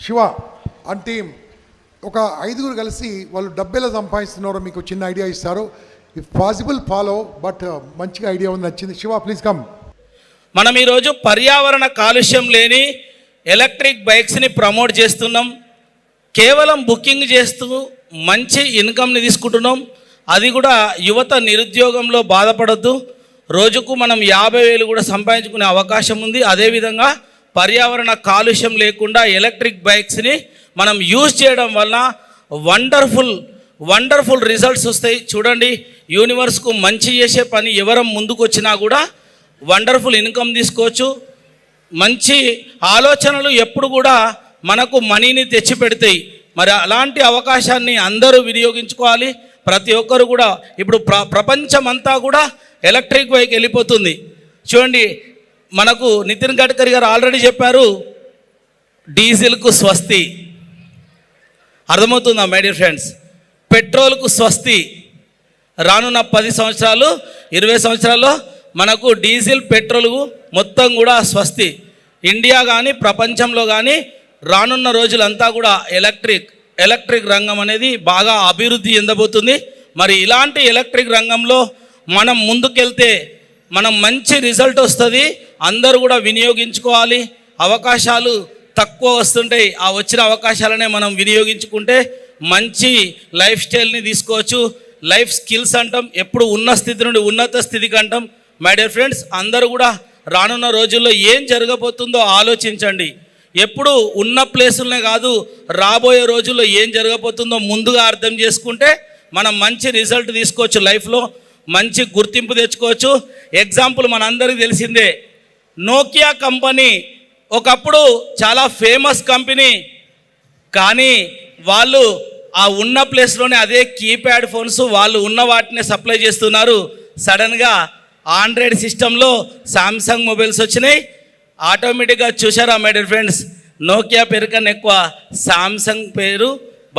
Shiva and team ఒక 5గురు కలిసి వాళ్ళు డబ్బేలా సంపాదిస్తున్నారో మీకు చిన్న ఐడియా ఇస్తారు. ఇఫ్ పాసిబుల్ ఫాలో, బట్ మంచిగా ఐడియా ఉంది, నచ్చింది. Shiva please come. మనం ఈరోజు పర్యావరణ కాలుష్యం లేని ఎలక్ట్రిక్ బైక్స్ని ప్రమోట్ చేస్తున్నాం. కేవలం బుకింగ్ చేస్తూ మంచి ఇన్కమ్ని తీసుకుంటున్నాం. అది కూడా యువత నిరుద్యోగంలో బాధపడద్దు. రోజుకు మనం 50,000 కూడా సంపాదించుకునే అవకాశం ఉంది. అదేవిధంగా పర్యావరణ కాలుష్యం లేకుండా ఎలక్ట్రిక్ బైక్స్ని మనం యూజ్ చేయడం వల్ల వండర్ఫుల్ రిజల్ట్స్ వస్తాయి. చూడండి, యూనివర్స్కు మంచి చేసే పని ఎవరం ముందుకు వచ్చినా కూడా వండర్ఫుల్ ఇన్కమ్ తీసుకోవచ్చు. మంచి ఆలోచనలు ఎప్పుడు కూడా మనకు మనీని తెచ్చిపెడతాయి. మరి అలాంటి అవకాశాన్ని అందరూ వినియోగించుకోవాలి. ప్రతి ఒక్కరు కూడా ఇప్పుడు ప్రపంచమంతా కూడా ఎలక్ట్రిక్ బైక్ వెళ్ళిపోతుంది. చూడండి, మనకు నితిన్ గడ్కరీ గారు ఆల్రెడీ చెప్పారు, డీజిల్కు స్వస్తి. అర్థమవుతుందా మై డియర్ ఫ్రెండ్స్? పెట్రోల్కు స్వస్తి. రానున్న 10 సంవత్సరాలు 20 సంవత్సరాల్లో మనకు డీజిల్ పెట్రోల్ మొత్తం కూడా స్వస్తి. ఇండియా కానీ ప్రపంచంలో కానీ రానున్న రోజులంతా కూడా ఎలక్ట్రిక్ రంగం అనేది బాగా అభివృద్ధి చెందబోతుంది. మరి ఇలాంటి ఎలక్ట్రిక్ రంగంలో మనం ముందుకెళ్తే మనం మంచి రిజల్ట్ వస్తుంది. అందరూ కూడా వినియోగించుకోవాలి. అవకాశాలు తక్కువ వస్తుంటాయి. ఆ వచ్చిన అవకాశాలనే మనం వినియోగించుకుంటే మంచి లైఫ్ స్టైల్ని తీసుకోవచ్చు. లైఫ్ స్కిల్స్ అంటాం, ఎప్పుడు ఉన్న స్థితి నుండి ఉన్నత స్థితికి అంటాం. మై డియర్ ఫ్రెండ్స్, అందరూ కూడా రానున్న రోజుల్లో ఏం జరగబోతుందో ఆలోచించండి. ఎప్పుడు ఉన్న ప్లేసులనే కాదు, రాబోయే రోజుల్లో ఏం జరగబోతుందో ముందుగా అర్థం చేసుకుంటే మనం మంచి రిజల్ట్ తీసుకోవచ్చు. లైఫ్లో మంచి గుర్తింపు తెచ్చుకోవచ్చు. ఎగ్జాంపుల్ మనందరికీ తెలిసిందే, నోకియా కంపెనీ ఒకప్పుడు చాలా ఫేమస్ కంపెనీ. కానీ వాళ్ళు ఆ ఉన్న ప్లేస్లోనే అదే కీప్యాడ్ ఫోన్స్ వాళ్ళు ఉన్న వాటినే సప్లై చేస్తున్నారు. సడన్గా ఆండ్రాయిడ్ సిస్టంలో సామ్సంగ్ మొబైల్స్ వచ్చినాయి. ఆటోమేటిక్గా చూసారా మై డియర్ ఫ్రెండ్స్, నోకియా పేరు కన్నా ఎక్కువ సామ్సంగ్ పేరు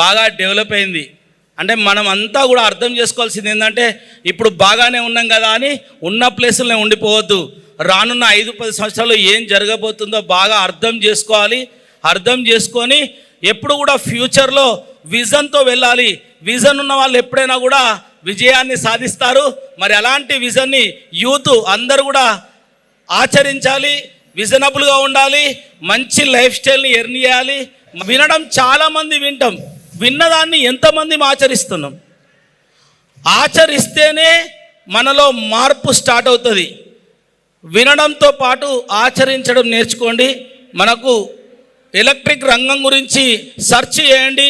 బాగా డెవలప్ అయింది. అంటే మనం అంతా కూడా అర్థం చేసుకోవాల్సింది ఏంటంటే, ఇప్పుడు బాగానే ఉన్నాం కదా అని ఉన్న ప్లేసులనే ఉండిపోవద్దు. రానున్న 5-10 సంవత్సరాలు ఏం జరగబోతుందో బాగా అర్థం చేసుకోవాలి. అర్థం చేసుకొని ఎప్పుడు కూడా ఫ్యూచర్లో విజన్తో వెళ్ళాలి. విజన్ ఉన్న వాళ్ళు ఎప్పుడైనా కూడా విజయాన్ని సాధిస్తారు. మరి అలాంటి విజన్ని యూత్ అందరూ కూడా ఆచరించాలి. విజనబుల్గా ఉండాలి. మంచి లైఫ్ స్టైల్ని ఎర్న్ చేయాలి. వినడం చాలామంది వింటాం, విన్నదాన్ని ఎంతమంది ఆచరిస్తున్నాం? ఆచరిస్తేనే మనలో మార్పు స్టార్ట్ అవుతుంది. వినడంతో పాటు ఆచరించడం నేర్చుకోండి. మనకు ఎలక్ట్రిక్ రంగం గురించి సెర్చ్ చేయండి.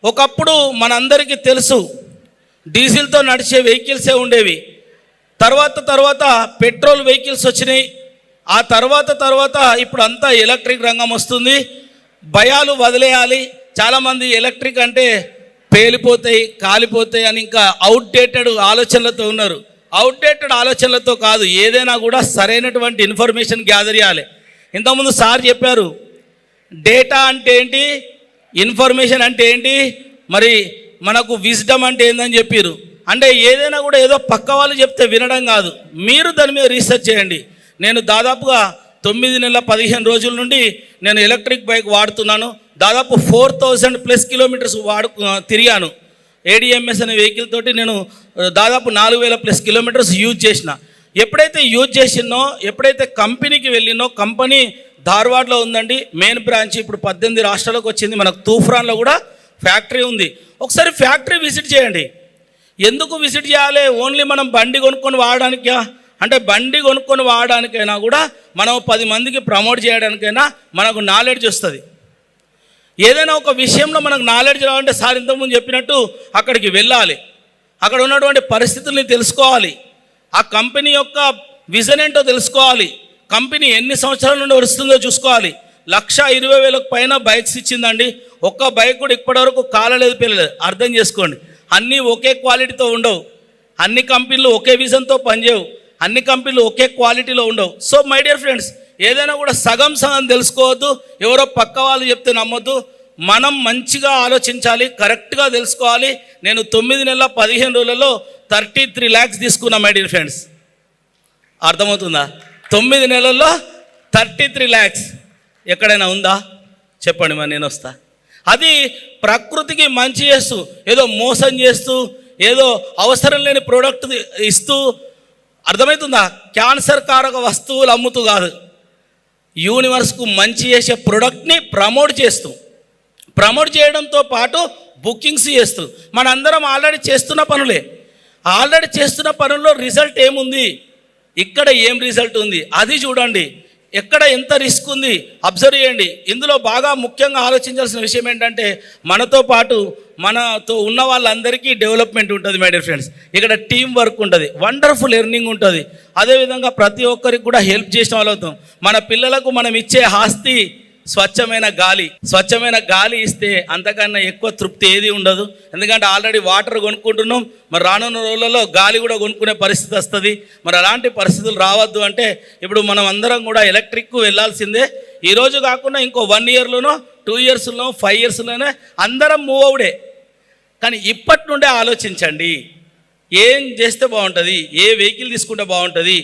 ఒకప్పుడు మనందరికీ తెలుసు, డీజిల్తో నడిచే వెహికల్సే ఉండేవి. తర్వాత పెట్రోల్ వెహికల్స్ వచ్చినాయి. ఆ తర్వాత ఇప్పుడు అంతా ఎలక్ట్రిక్ రంగం వస్తుంది. భయాలు వదిలేయాలి. చాలామంది ఎలక్ట్రిక్ అంటే పేలిపోతాయి, కాలిపోతాయి అని ఇంకా అవుట్డేటెడ్ ఆలోచనలతో ఉన్నారు. అవుట్డేటెడ్ ఆలోచనలతో కాదు, ఏదైనా కూడా సరైనటువంటి ఇన్ఫర్మేషన్ గ్యాదర్ చేయాలి. ఇంతకుముందు సార్ చెప్పారు, డేటా అంటే ఏంటి, ఇన్ఫర్మేషన్ అంటే ఏంటి, మరి మనకు విజ్డమ్ అంటే ఏందని చెప్పారు. అంటే ఏదైనా కూడా ఏదో పక్క వాళ్ళు చెప్తే వినడం కాదు, మీరు దాని మీద రీసెర్చ్ చేయండి. నేను దాదాపుగా 9 నెలల 15 రోజుల నుండి నేను ఎలక్ట్రిక్ బైక్ వాడుతున్నాను. దాదాపు 4000+ కిలోమీటర్స్ తిరిగాను. ADMS అనే వెహికల్ తోటి నేను దాదాపు 4000+ కిలోమీటర్స్ యూజ్ చేసిన. ఎప్పుడైతే యూజ్ చేసినో, ఎప్పుడైతే కంపెనీకి వెళ్ళినో, కంపెనీ ధార్వాడ్లో ఉందండి మెయిన్ బ్రాంచ్. ఇప్పుడు 18 రాష్ట్రాలకు వచ్చింది. మనకు తూఫ్రాన్లో కూడా ఫ్యాక్టరీ ఉంది. ఒకసారి ఫ్యాక్టరీ విజిట్ చేయండి. ఎందుకు విజిట్ చేయాలి? ఓన్లీ మనం బండి కొనుక్కొని వాడడానికా? అంటే బండి కొనుక్కొని వాడడానికైనా కూడా మనం 10 మందికి ప్రమోట్ చేయడానికైనా మనకు నాలెడ్జ్ వస్తుంది. ఏదైనా ఒక విషయంలో మనకు నాలెడ్జ్ రావాలంటే సార్ ఇంతకుముందు చెప్పినట్టు అక్కడికి వెళ్ళాలి. అక్కడ ఉన్నటువంటి పరిస్థితుల్ని తెలుసుకోవాలి. ఆ కంపెనీ యొక్క విజన్ ఏంటో తెలుసుకోవాలి. కంపెనీ ఎన్ని సంవత్సరాల నుండి వస్తుందో చూసుకోవాలి. 1,20,000 పైన బైక్స్ ఇచ్చిందండి. ఒక్క బైక్ కూడా ఇప్పటివరకు కాలలేదు, పిల్లలేదు. అర్థం చేసుకోండి. అన్నీ ఒకే క్వాలిటీతో ఉండవు. అన్ని కంపెనీలు ఒకే విజన్తో పనిచేయవు. అన్ని కంపెనీలు ఒకే క్వాలిటీలో ఉండవు. సో మై డియర్ ఫ్రెండ్స్, ఏదైనా కూడా సగం తెలుసుకోవద్దు. ఎవరో పక్క వాళ్ళు చెప్తే నమ్మొద్దు. మనం మంచిగా ఆలోచించాలి, కరెక్ట్గా తెలుసుకోవాలి. నేను 9 నెలల 15 రోజులలో 33 lakhs తీసుకున్నా మై డియర్ ఫ్రెండ్స్. అర్థమవుతుందా? 9 నెలల్లో 33 lakhs ఎక్కడైనా ఉందా? చెప్పండి మరి నేను వస్తా. అది ప్రకృతికి మంచి చేస్తూ, ఏదో మోసం చేస్తూ, ఏదో అవసరం లేని ప్రోడక్ట్ ఇస్తూ, అర్థమవుతుందా? క్యాన్సర్ కారక వస్తువులు అమ్ముతూ కాదు, యూనివర్స్కు మంచి చేసే ప్రోడక్ట్ని ప్రమోట్ చేయడంతో పాటు బుకింగ్స్ చేస్తూ, మనందరం ఆల్రెడీ చేస్తున్న పనుల్లో రిజల్ట్ ఏముంది, ఇక్కడ ఏం రిజల్ట్ ఉంది అది చూడండి, ఎక్కడ ఎంత రిస్క్ ఉంది అబ్జర్వ్ చేయండి. ఇందులో బాగా ముఖ్యంగా ఆలోచించాల్సిన విషయం ఏంటంటే, మనతో పాటు మనతో ఉన్న వాళ్ళందరికీ డెవలప్మెంట్ ఉంటుంది మై డియర్ ఫ్రెండ్స్. ఇక్కడ టీం వర్క్ ఉంటుంది, వండర్ఫుల్ ఎర్నింగ్ ఉంటుంది. అదేవిధంగా ప్రతి ఒక్కరికి కూడా హెల్ప్ చేసిన వాళ్ళు అవుతాం. మన పిల్లలకు మనం ఇచ్చే ఆస్తి స్వచ్ఛమైన గాలి ఇస్తే అంతకన్నా ఎక్కువ తృప్తి ఏది ఉండదు. ఎందుకంటే ఆల్రెడీ వాటర్ కొనుక్కుంటున్నాం, మరి రానున్న రోజులలో గాలి కూడా కొనుక్కునే పరిస్థితి వస్తుంది. మరి అలాంటి పరిస్థితులు రావద్దు అంటే ఇప్పుడు మనం అందరం కూడా ఎలక్ట్రిక్ వెళ్ళాల్సిందే. ఈరోజు కాకుండా ఇంకో 1 ఇయర్లోనో 2 ఇయర్స్లోనో 5 ఇయర్స్లోనే అందరం మూవ్ అవుడే. కానీ ఇప్పటి నుండే ఆలోచించండి, ఏం చేస్తే బాగుంటుంది, ఏ వెహికల్ తీసుకుంటే బాగుంటుంది,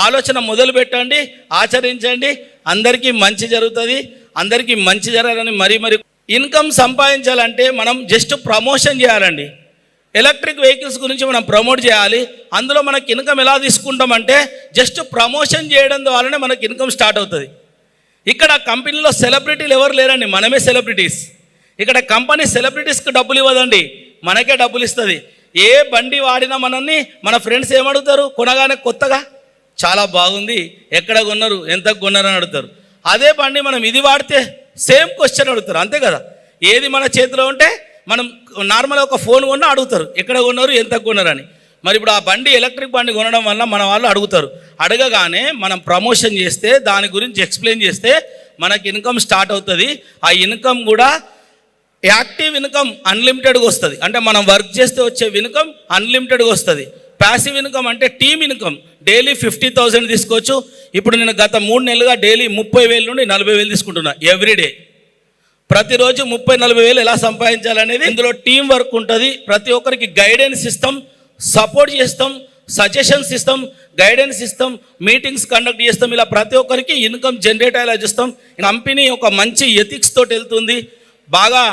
ఆలోచన మొదలు పెట్టండి, ఆచరించండి. అందరికీ మంచి జరుగుతుంది. అందరికీ మంచి జరగాలని మరి ఇన్కమ్ సంపాదించాలంటే మనం జస్ట్ ప్రమోషన్ చేయాలండి. ఎలక్ట్రిక్ వెహికల్స్ గురించి మనం ప్రమోట్ చేయాలి. అందులో మనకి ఇన్కమ్ ఎలా తీసుకుంటామంటే జస్ట్ ప్రమోషన్ చేయడం ద్వారానే మనకి ఇన్కమ్ స్టార్ట్ అవుతుంది. ఇక్కడ కంపెనీలో సెలబ్రిటీలు ఎవరు లేరండి, మనమే సెలబ్రిటీస్. ఇక్కడ కంపెనీ సెలబ్రిటీస్కి డబ్బులు ఇవ్వదండి, మనకే డబ్బులు ఇస్తుంది. ఏ బండి వాడినా మనల్ని మన ఫ్రెండ్స్ ఏమడుగుతారు, కొనగానే కొత్తగా చాలా బాగుంది, ఎక్కడ కొన్నారు, ఎంత కొన్నారు అని అడుగుతారు. అదే బండి మనం ఇది వాడితే సేమ్ క్వశ్చన్ అడుగుతారు, అంతే కదా. ఏది మన చేతిలో ఉంటే మనం నార్మల్గా ఒక ఫోన్ కొన్నా అడుగుతారు, ఎక్కడ కొన్నారు, ఎంత కొన్నారు అని. మరి ఇప్పుడు ఆ బండి ఎలక్ట్రిక్ బండి కొనడం వల్ల మన వాళ్ళు అడుగుతారు. అడగగానే మనం ప్రమోషన్ చేస్తే, దాని గురించి ఎక్స్ప్లెయిన్ చేస్తే మనకి ఇన్కమ్ స్టార్ట్ అవుతుంది. ఆ ఇన్కమ్ కూడా యాక్టివ్ ఇన్కమ్ అన్లిమిటెడ్గా వస్తుంది. అంటే మనం వర్క్ చేస్తే వచ్చే ఇన్కమ్ అన్లిమిటెడ్గా వస్తుంది. ప్యాసివ్ ఇన్కమ్ అంటే టీమ్ ఇన్కమ్, డైలీ 50,000 తీసుకోవచ్చు. ఇప్పుడు నేను గత 3 నెలలుగా డైలీ 30,000 నుండి 40,000 తీసుకుంటున్నా ఎవ్రీడే. ప్రతిరోజు 30-40,000 ఎలా సంపాదించాలనేది ఇందులో టీం వర్క్ ఉంటుంది. ప్రతి ఒక్కరికి గైడెన్స్ ఇస్తాం, సపోర్ట్ చేస్తాం, సజెషన్స్ ఇస్తాం, గైడెన్స్ ఇస్తాం, మీటింగ్స్ కండక్ట్ చేస్తాం. ఇలా ప్రతి ఒక్కరికి ఇన్కమ్ జనరేట్ అయ్యేలా చేస్తాం. కంపెనీ ఒక మంచి ఎథిక్స్ తోటి వెళ్తుంది. బాగా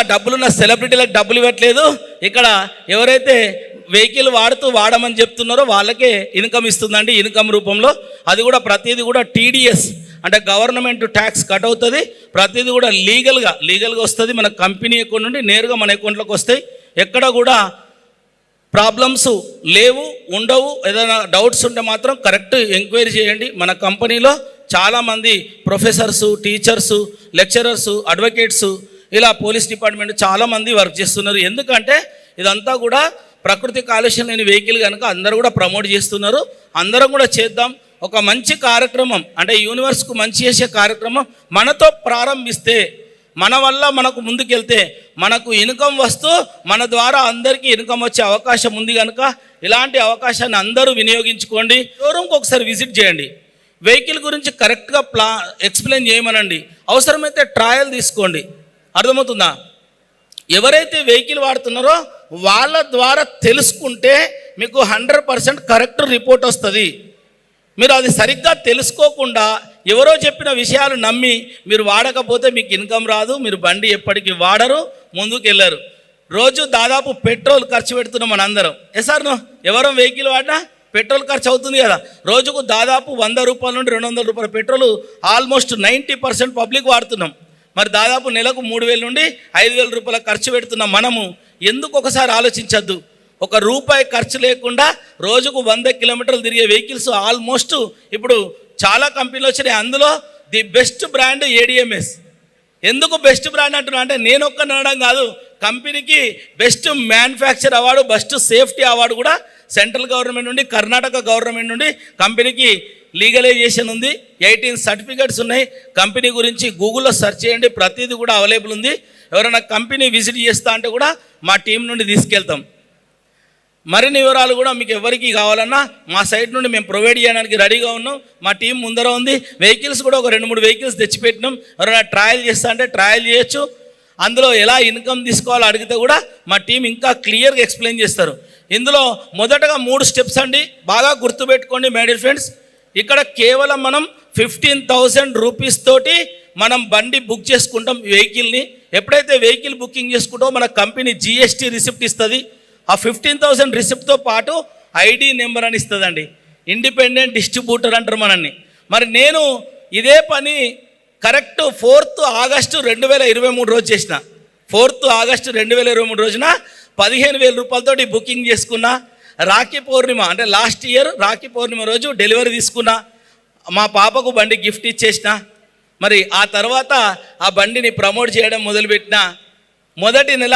డబ్బులున్న సెలబ్రిటీలకు డబ్బులు ఇవ్వట్లేదు. ఇక్కడ ఎవరైతే వెహికల్ వాడమని చెప్తున్నారో వాళ్ళకే ఇన్కమ్ ఇస్తుందండి, ఇన్కమ్ రూపంలో. అది కూడా ప్రతిదీ కూడా టీడీఎస్ అంటే గవర్నమెంట్ ట్యాక్స్ కట్ అవుతుంది. ప్రతిదీ కూడా లీగల్గా వస్తుంది. మన కంపెనీ అకౌంట్ నుండి నేరుగా మన అకౌంట్లోకి వస్తాయి. ఎక్కడ కూడా ప్రాబ్లమ్స్ లేవు, ఉండవు. ఏదైనా డౌట్స్ ఉంటే మాత్రం కరెక్ట్ ఎంక్వైరీ చేయండి. మన కంపెనీలో చాలామంది ప్రొఫెసర్సు, టీచర్సు, లెక్చరర్సు, అడ్వకేట్సు, ఇలా పోలీస్ డిపార్ట్మెంట్ చాలామంది వర్క్ చేస్తున్నారు. ఎందుకంటే ఇదంతా కూడా ప్రకృతి కాలుష్యం లేని వెహికల్ కనుక అందరూ కూడా ప్రమోట్ చేస్తున్నారు. అందరం కూడా చేద్దాం. ఒక మంచి కార్యక్రమం అంటే యూనివర్స్కు మంచి చేసే కార్యక్రమం మనతో ప్రారంభిస్తే, మన వల్ల మనకు ముందుకెళ్తే మనకు ఇన్కమ్ వస్తూ మన ద్వారా అందరికీ ఇన్కమ్ వచ్చే అవకాశం ఉంది. కనుక ఇలాంటి అవకాశాన్ని అందరూ వినియోగించుకోండి. షోరూమ్కి ఒకసారి విజిట్ చేయండి. వెహికల్ గురించి కరెక్ట్గా ఎక్స్ప్లెయిన్ చేయమనండి. అవసరమైతే ట్రయల్ తీసుకోండి. అర్థమవుతుందా? ఎవరైతే వెహికల్ వాడుతున్నారో వాళ్ళ ద్వారా తెలుసుకుంటే మీకు 100% కరెక్ట్ రిపోర్ట్ వస్తుంది. మీరు అది సరిగ్గా తెలుసుకోకుండా ఎవరో చెప్పిన విషయాలు నమ్మి మీరు వాడకపోతే మీకు ఇన్కమ్ రాదు. మీరు బండి ఎప్పటికీ వాడరు, ముందుకు వెళ్ళరు. రోజు దాదాపు పెట్రోల్ ఖర్చు పెడుతున్నాం మనందరం. ఎసార్నో ఎవరో వెహికల్ వాడినా పెట్రోల్ ఖర్చు అవుతుంది కదా. రోజుకు దాదాపు 100 రూపాయల నుండి 200 రూపాయల పెట్రోల్ ఆల్మోస్ట్ 90% పబ్లిక్ వాడుతున్నాం. మరి దాదాపు నెలకు 3,000 నుండి 5,000 రూపాయల ఖర్చు పెడుతున్నాం. మనము ఎందుకు ఒకసారి ఆలోచించద్దు? ₹1 ఖర్చు లేకుండా రోజుకు 100 కిలోమీటర్లు తిరిగే వెహికల్స్ ఆల్మోస్ట్ ఇప్పుడు చాలా కంపెనీలు వచ్చినాయి. అందులో ది బెస్ట్ బ్రాండ్ ADMS. ఎందుకు బెస్ట్ బ్రాండ్ అంటున్నా అంటే నేను ఒక్క అనడం కాదు, కంపెనీకి best manufacture award, best safety award కూడా సెంట్రల్ గవర్నమెంట్ నుండి, కర్ణాటక గవర్నమెంట్ నుండి కంపెనీకి లీగలైజేషన్ ఉంది. 18 సర్టిఫికేట్స్ ఉన్నాయి. కంపెనీ గురించి గూగుల్లో సెర్చ్ చేయండి, ప్రతిదీ కూడా అవైలబుల్ ఉంది. ఎవరైనా కంపెనీ విజిట్ చేస్తా అంటే కూడా మా టీం నుండి తీసుకెళ్తాం. మరిన్ని వివరాలు కూడా మీకు ఎవరికి కావాలన్నా మా సైట్ నుండి మేము ప్రొవైడ్ చేయడానికి రెడీగా ఉన్నాం. మా టీం ముందర ఉంది. వెహికల్స్ కూడా ఒక 2-3 వెహికల్స్ తెచ్చిపెట్టినాం. ఎవరైనా ట్రయల్ చేస్తా అంటే ట్రయల్ చేయొచ్చు. అందులో ఎలా ఇన్కమ్ తీసుకోవాలో అడిగితే కూడా మా టీం ఇంకా క్లియర్గా ఎక్స్ప్లెయిన్ చేస్తారు. ఇందులో మొదటగా 3 స్టెప్స్ అండి, బాగా గుర్తుపెట్టుకోండి మై డియర్ ఫ్రెండ్స్. ఇక్కడ కేవలం మనం 15,000 రూపీస్ తోటి మనం బండి బుక్ చేసుకుంటాం వెహికల్ని. ఎప్పుడైతే వెహికల్ బుకింగ్ చేసుకుంటామో మన కంపెనీ జిఎస్టీ రిసిప్ట్ ఇస్తుంది. ఆ 15,000 రిసిప్ట్తో పాటు ఐడి నెంబర్ అని ఇస్తుందండి. ఇండిపెండెంట్ డిస్ట్రిబ్యూటర్ అంటారు మనల్ని. మరి నేను ఇదే పని కరెక్ట్ 4th ఆగస్టు 2023 రోజు చేసిన. 4th ఆగస్టు 2023 రోజున 15,000 రూపాయలతోటి బుకింగ్ చేసుకున్నా. రాఖీ పౌర్ణిమ అంటే లాస్ట్ ఇయర్ రాఖీ పౌర్ణిమ రోజు డెలివరీ తీసుకున్నా. మా పాపకు బండి గిఫ్ట్ ఇచ్చేసిన. మరి ఆ తర్వాత ఆ బండిని ప్రమోట్ చేయడం మొదలుపెట్టిన. మొదటి నెల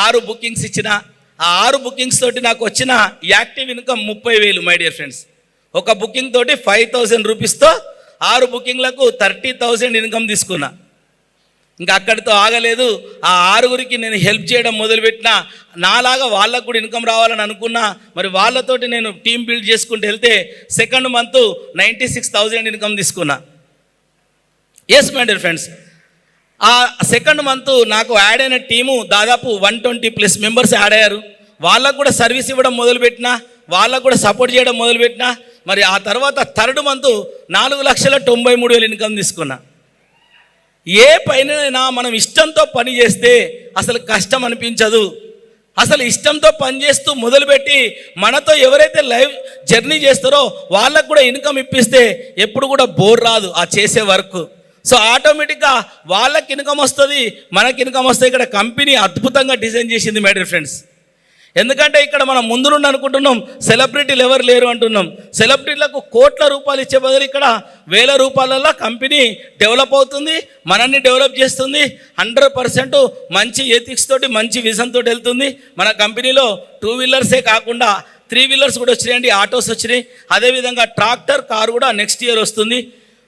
6 బుకింగ్స్ ఇచ్చిన. ఆ 6 బుకింగ్స్ తోటి నాకు వచ్చిన active income 30,000 my dear friends. ఒక బుకింగ్ తోటి 5,000 రూపీస్తో 6 బుకింగ్లకు 30,000 ఇన్కమ్ తీసుకున్నా. ఇంకా అక్కడితో ఆగలేదు. ఆ 6గురికి నేను హెల్ప్ చేయడం మొదలుపెట్టిన. నాలాగా వాళ్ళకు కూడా ఇన్కమ్ రావాలని అనుకున్నా. మరి వాళ్ళతోటి నేను టీమ్ బిల్డ్ చేసుకుంటూ వెళ్తే సెకండ్ మంత్ 96,000 ఇన్కమ్ తీసుకున్నా. ఎస్ మై డియర్ ఫ్రెండ్స్, ఆ సెకండ్ మంత్ నాకు యాడ్ అయిన టీము దాదాపు 120+ మెంబర్స్ యాడ్ అయ్యారు. వాళ్ళకు కూడా సర్వీస్ ఇవ్వడం మొదలుపెట్టిన, వాళ్ళకు కూడా సపోర్ట్ చేయడం మొదలుపెట్టిన. మరి ఆ తర్వాత థర్డ్ మంత్ 4,93,000 ఇన్కమ్ తీసుకున్నా. ఏ పైనైనా మనం ఇష్టంతో పని చేస్తే అసలు కష్టం అనిపించదు. అసలు ఇష్టంతో పని చేస్తూ మొదలుపెట్టి మనతో ఎవరైతే లైవ్ జర్నీ చేస్తారో వాళ్ళకు కూడా ఇన్కమ్ ఇప్పిస్తే ఎప్పుడు కూడా బోర్ రాదు ఆ చేసే వర్క్. సో ఆటోమేటిక్గా వాళ్ళకి ఇన్కమ్ వస్తుంది, మనకి ఇన్కమ్ వస్తుంది. ఇక్కడ కంపెనీ అద్భుతంగా డిజైన్ చేసింది మై డియర్ ఫ్రెండ్స్. ఎందుకంటే ఇక్కడ మనం ముందు నుండి అనుకుంటున్నాం సెలబ్రిటీలు ఎవరు లేరు అంటున్నాం. సెలబ్రిటీలకు కోట్ల రూపాయలు ఇచ్చే బదులు ఇక్కడ 1,000 రూపాయలలో కంపెనీ డెవలప్ అవుతుంది, మనల్ని డెవలప్ చేస్తుంది. 100% మంచి ఎథిక్స్ తోటి మంచి విజన్ తోటి వెళ్తుంది. మన కంపెనీలో 2 వీలర్సే కాకుండా 3 వీలర్స్ కూడా వచ్చినాయండి, ఆటోస్ వచ్చినాయి. అదేవిధంగా ట్రాక్టర్, కారు కూడా నెక్స్ట్ ఇయర్ వస్తుంది.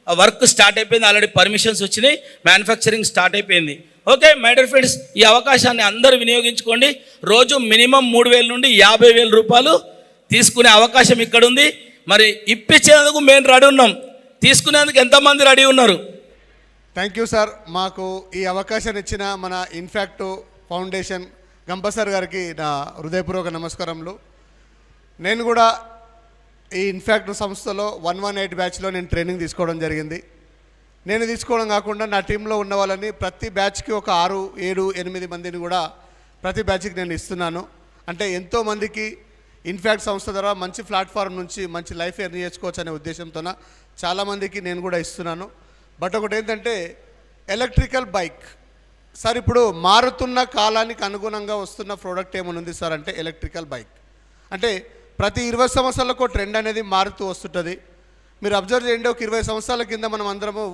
వర్క్ స్టార్ట్ అయిపోయింది, ఆల్రెడీ పర్మిషన్స్ వచ్చినాయి, మ్యానుఫ్యాక్చరింగ్ స్టార్ట్ అయిపోయింది. ఓకే మై డియర్ ఫ్రెండ్స్, ఈ అవకాశాన్ని అందరూ వినియోగించుకోండి. రోజు మినిమం 3,000 నుండి 50,000 రూపాయలు తీసుకునే అవకాశం ఇక్కడ ఉంది. మరి ఇప్పించేందుకు మేము రెడీ ఉన్నాం, తీసుకునేందుకు ఎంతమంది రెడీ ఉన్నారు? Thank you sir. మాకు ఈ అవకాశాన్ని ఇచ్చిన మన ఇన్ఫ్యాక్ట్ ఫౌండేషన్ గంప సార్ గారికి నా హృదయపూర్వక నమస్కారములు. నేను కూడా ఈ ఇన్ఫ్యాక్ట్ సంస్థలో 118 బ్యాచ్లో నేను ట్రైనింగ్ తీసుకోవడం జరిగింది. నేను తీసుకోవడం కాకుండా నా టీంలో ఉన్న వాళ్ళని ప్రతి బ్యాచ్కి ఒక 6, 7, 8 మందిని కూడా ప్రతి బ్యాచ్కి నేను ఇస్తున్నాను. అంటే ఎంతోమందికి ఇన్ఫ్యాక్ట్ సంస్థ ద్వారా మంచి ప్లాట్ఫామ్ నుంచి మంచి లైఫ్ ఎర్న్ చేసుకోవచ్చు అనే ఉద్దేశంతోన చాలామందికి నేను కూడా ఇస్తున్నాను. బట్ ఒకటి ఏంటంటే ఎలక్ట్రికల్ బైక్ సార్, ఇప్పుడు మారుతున్న కాలానికి అనుగుణంగా వస్తున్న ప్రోడక్ట్ ఏమైనా ఉంది సార్ అంటే ఎలక్ట్రికల్ బైక్. అంటే ప్రతి 20 సంవత్సరాలకు ట్రెండ్ అనేది మారుతూ వస్తుంటుంది. మీరు అబ్జర్వ్ చేయండి, ఒక 20 సంవత్సరాల కింద మనం అందరము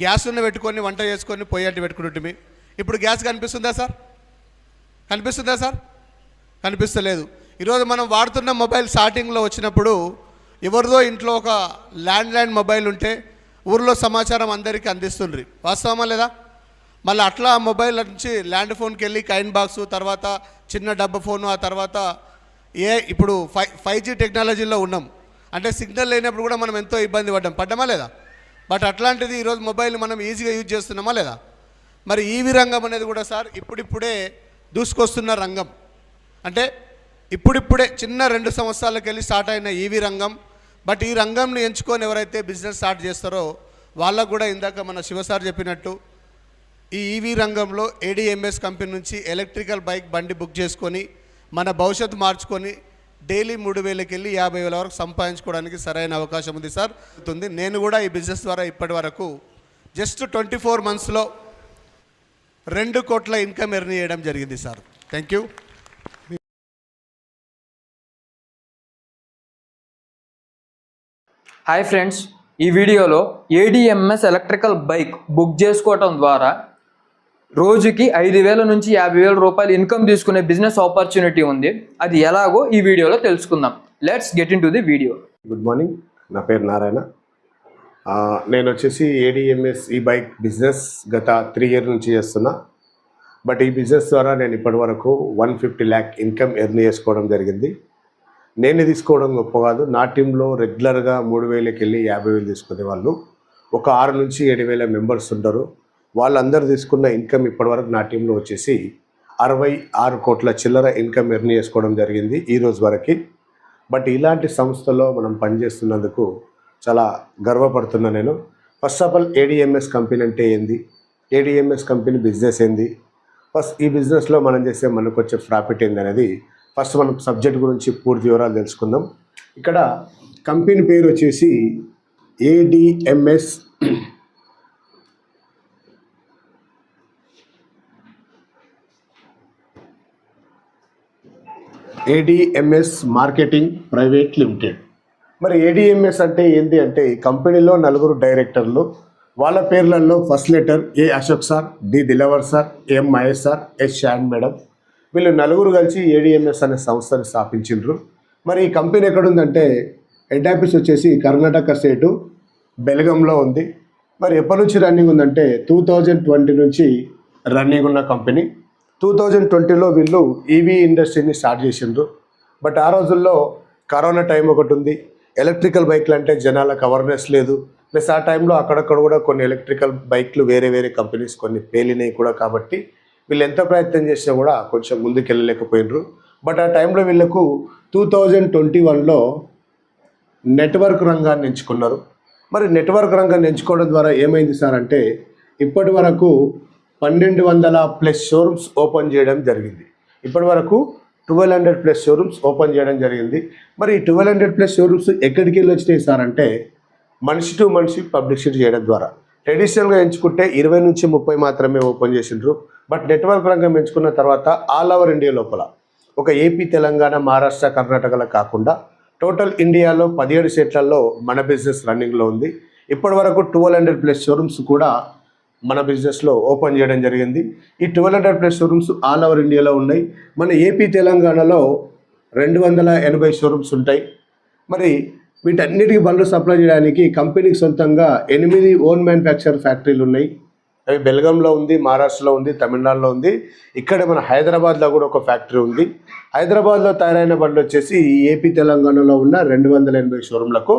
గ్యాస్ ఉన్న పెట్టుకొని వంట చేసుకొని పొయ్యి పెట్టుకుంటుంది. ఇప్పుడు గ్యాస్ కనిపిస్తుందా సార్? కనిపిస్తుందా సార్? కనిపిస్తలేదు. ఈరోజు మనం వాడుతున్న మొబైల్ స్టార్టింగ్లో వచ్చినప్పుడు ఎవరిదో ఇంట్లో ఒక ల్యాండ్ మొబైల్ ఉంటే ఊర్లో సమాచారం అందరికీ అందిస్తుండ్రి, వాస్తవమా లేదా? మళ్ళీ అట్లా మొబైల్ నుంచి ల్యాండ్ ఫోన్కి వెళ్ళి కైన్ బాక్సు, తర్వాత చిన్న డబ్బా ఫోను, ఆ తర్వాత ఇప్పుడు 5G టెక్నాలజీలో ఉన్నాం. అంటే సిగ్నల్ లేనప్పుడు కూడా మనం ఎంతో ఇబ్బంది పడ్డామా లేదా? బట్ అట్లాంటిది ఈరోజు మొబైల్ మనం ఈజీగా యూజ్ చేస్తున్నామా లేదా? మరి ఈవీ రంగం అనేది కూడా సార్ ఇప్పుడిప్పుడే దూసుకొస్తున్న రంగం. అంటే ఇప్పుడిప్పుడే చిన్న 2 సంవత్సరాలకు వెళ్ళి స్టార్ట్ అయిన ఈవీ రంగం. బట్ ఈ రంగంని ఎంచుకొని ఎవరైతే బిజినెస్ స్టార్ట్ చేస్తారో వాళ్ళకు కూడా ఇందాక మన శివసార్ చెప్పినట్టు ఈ ఈవీ రంగంలో ADMS కంపెనీ నుంచి ఎలక్ట్రికల్ బైక్ బండి బుక్ చేసుకొని మన భవిష్యత్తు మార్చుకొని డైలీ 3,000కి వెళ్ళి 50,000 వరకు సంపాదించుకోవడానికి సరైన అవకాశం ఉంది సార్. నేను కూడా ఈ బిజినెస్ ద్వారా ఇప్పటి వరకు జస్ట్ 24 మంత్స్లో 2 కోట్ల ఇన్కమ్ ఎర్న్ చేయడం జరిగింది sir. Thank you. Hi friends, ఈ వీడియోలో ADMS ఎలక్ట్రికల్ బైక్ బుక్ చేసుకోవటం ద్వారా రోజుకి 5,000 నుంచి 50,000 రూపాయలు ఇన్కమ్ తీసుకునే బిజినెస్ ఆపర్చునిటీ ఉంది. అది ఎలాగో ఈ వీడియోలో తెలుసుకుందాం. Let's get in to the video. Good morning, నా పేరు నారాయణ. నేను వచ్చేసి ADMS ఈ బైక్ బిజినెస్ గత 3 ఇయర్స్ నుంచి చేస్తున్నా. బట్ ఈ బిజినెస్ ద్వారా నేను ఇప్పటి వరకు 150 lakh ఇన్కమ్ ఎర్న్ చేసుకోవడం జరిగింది. నేను తీసుకోవడం గొప్ప కాదు, నా టీంలో రెగ్యులర్గా 3,000కి వెళ్ళి 50,000 తీసుకునే వాళ్ళు ఒక 6 నుంచి 7,000 మెంబర్స్ ఉంటారు. వాళ్ళందరూ తీసుకున్న ఇన్కమ్ ఇప్పటివరకు నా టీంలో వచ్చేసి 66 కోట్ల చిల్లర ఇన్కమ్ ఎర్న్ చేసుకోవడం జరిగింది ఈ రోజు వరకు. బట్ ఇలాంటి సంస్థలో మనం పనిచేస్తున్నందుకు చాలా గర్వపడుతున్నా నేను. First of all ADMS company అంటే ఏంది, ఏడిఎంఎస్ కంపెనీ బిజినెస్ ఏంది, ఫస్ట్ ఈ బిజినెస్లో మనం చేసే మనకు వచ్చే ప్రాఫిట్ ఏంది అనేది ఫస్ట్ మనం సబ్జెక్ట్ గురించి పూర్తి వివరాలు తెలుసుకుందాం. ఇక్కడ కంపెనీ పేరు వచ్చేసి ఏడిఎంఎస్ మార్కెటింగ్ ప్రైవేట్ లిమిటెడ్. మరి ఏడిఎంఎస్ అంటే ఏంటి అంటే కంపెనీలో 4 డైరెక్టర్లు, వాళ్ళ పేర్లలో first letter A Ashok sir, D Dilawar sir, M Mahesh sir, S Shan madam, వీళ్ళు 4 కలిసి ఏడిఎంఎస్ అనే సంస్థని స్థాపించారు. మరి ఈ కంపెనీ ఎక్కడుందంటే హెడ్ ఆఫీస్ వచ్చేసి కర్ణాటక స్టేటు బెల్గంలో ఉంది. మరి ఎప్పటి నుంచి రన్నింగ్ ఉందంటే 2020 నుంచి రన్నింగ్ ఉన్న కంపెనీ. 2020లో వీళ్ళు ఈవీ ఇండస్ట్రీని స్టార్ట్ చేసిండ్రు. బట్ ఆ రోజుల్లో కరోనా టైం ఒకటి ఉంది, ఎలక్ట్రికల్ బైక్లు అంటే జనాలకు అవేర్నెస్ లేదు. ప్లస్ ఆ టైంలో అక్కడక్కడ కూడా కొన్ని ఎలక్ట్రికల్ బైక్లు వేరే వేరే కంపెనీస్ కొన్ని పేలినాయి కూడా. కాబట్టి వీళ్ళు ఎంత ప్రయత్నం చేసినా కూడా కొంచెం ముందుకు వెళ్ళలేకపోయినరు. బట్ ఆ టైంలో వీళ్ళకు 2021లో నెట్వర్క్ రంగాన్ని ఎంచుకున్నారు. మరి నెట్వర్క్ రంగాన్ని ఎంచుకోవడం ద్వారా ఏమైంది సార్ అంటే ఇప్పటి వరకు 1200+ షోరూమ్స్ ఓపెన్ చేయడం జరిగింది. ఇప్పటి వరకు 1200+ షోరూమ్స్ ఓపెన్ చేయడం జరిగింది. మరి 1200+ షోరూమ్స్ ఎక్కడికి వెళ్ళి వచ్చినాయి సార్ అంటే మనిషి టు మనిషి పబ్లిసిటీ చేయడం ద్వారా. ట్రెడిషనల్గా ఎంచుకుంటే 20 నుంచి 30 మాత్రమే ఓపెన్ చేసిండ్రు. బట్ నెట్వర్క్ రంగం ఎంచుకున్న తర్వాత ఆల్ ఓవర్ ఇండియా లోపల ఒక ఏపీ, తెలంగాణ, మహారాష్ట్ర, కర్ణాటకలో కాకుండా టోటల్ ఇండియాలో 17 స్టేట్లలో మన బిజినెస్ రన్నింగ్లో ఉంది. ఇప్పటి వరకు 1200+ షోరూమ్స్ కూడా మన బిజినెస్లో ఓపెన్ చేయడం జరిగింది. ఈ 1200+ షోరూమ్స్ ఆల్ ఓవర్ ఇండియాలో ఉన్నాయి. మన ఏపీ, తెలంగాణలో 280 షోరూమ్స్ ఉంటాయి. మరి వీటన్నిటికీ బండ్లు సప్లై చేయడానికి కంపెనీకి సొంతంగా 8 ఓన్ మ్యానుఫ్యాక్చర్ ఫ్యాక్టరీలు ఉన్నాయి. అవి బెల్గంలో ఉంది, మహారాష్ట్రలో ఉంది, తమిళనాడులో ఉంది. ఇక్కడ మన హైదరాబాద్లో కూడా ఒక ఫ్యాక్టరీ ఉంది. హైదరాబాద్లో తయారైన బండ్లు వచ్చేసి ఏపీ, తెలంగాణలో ఉన్న 280 షోరూమ్లకు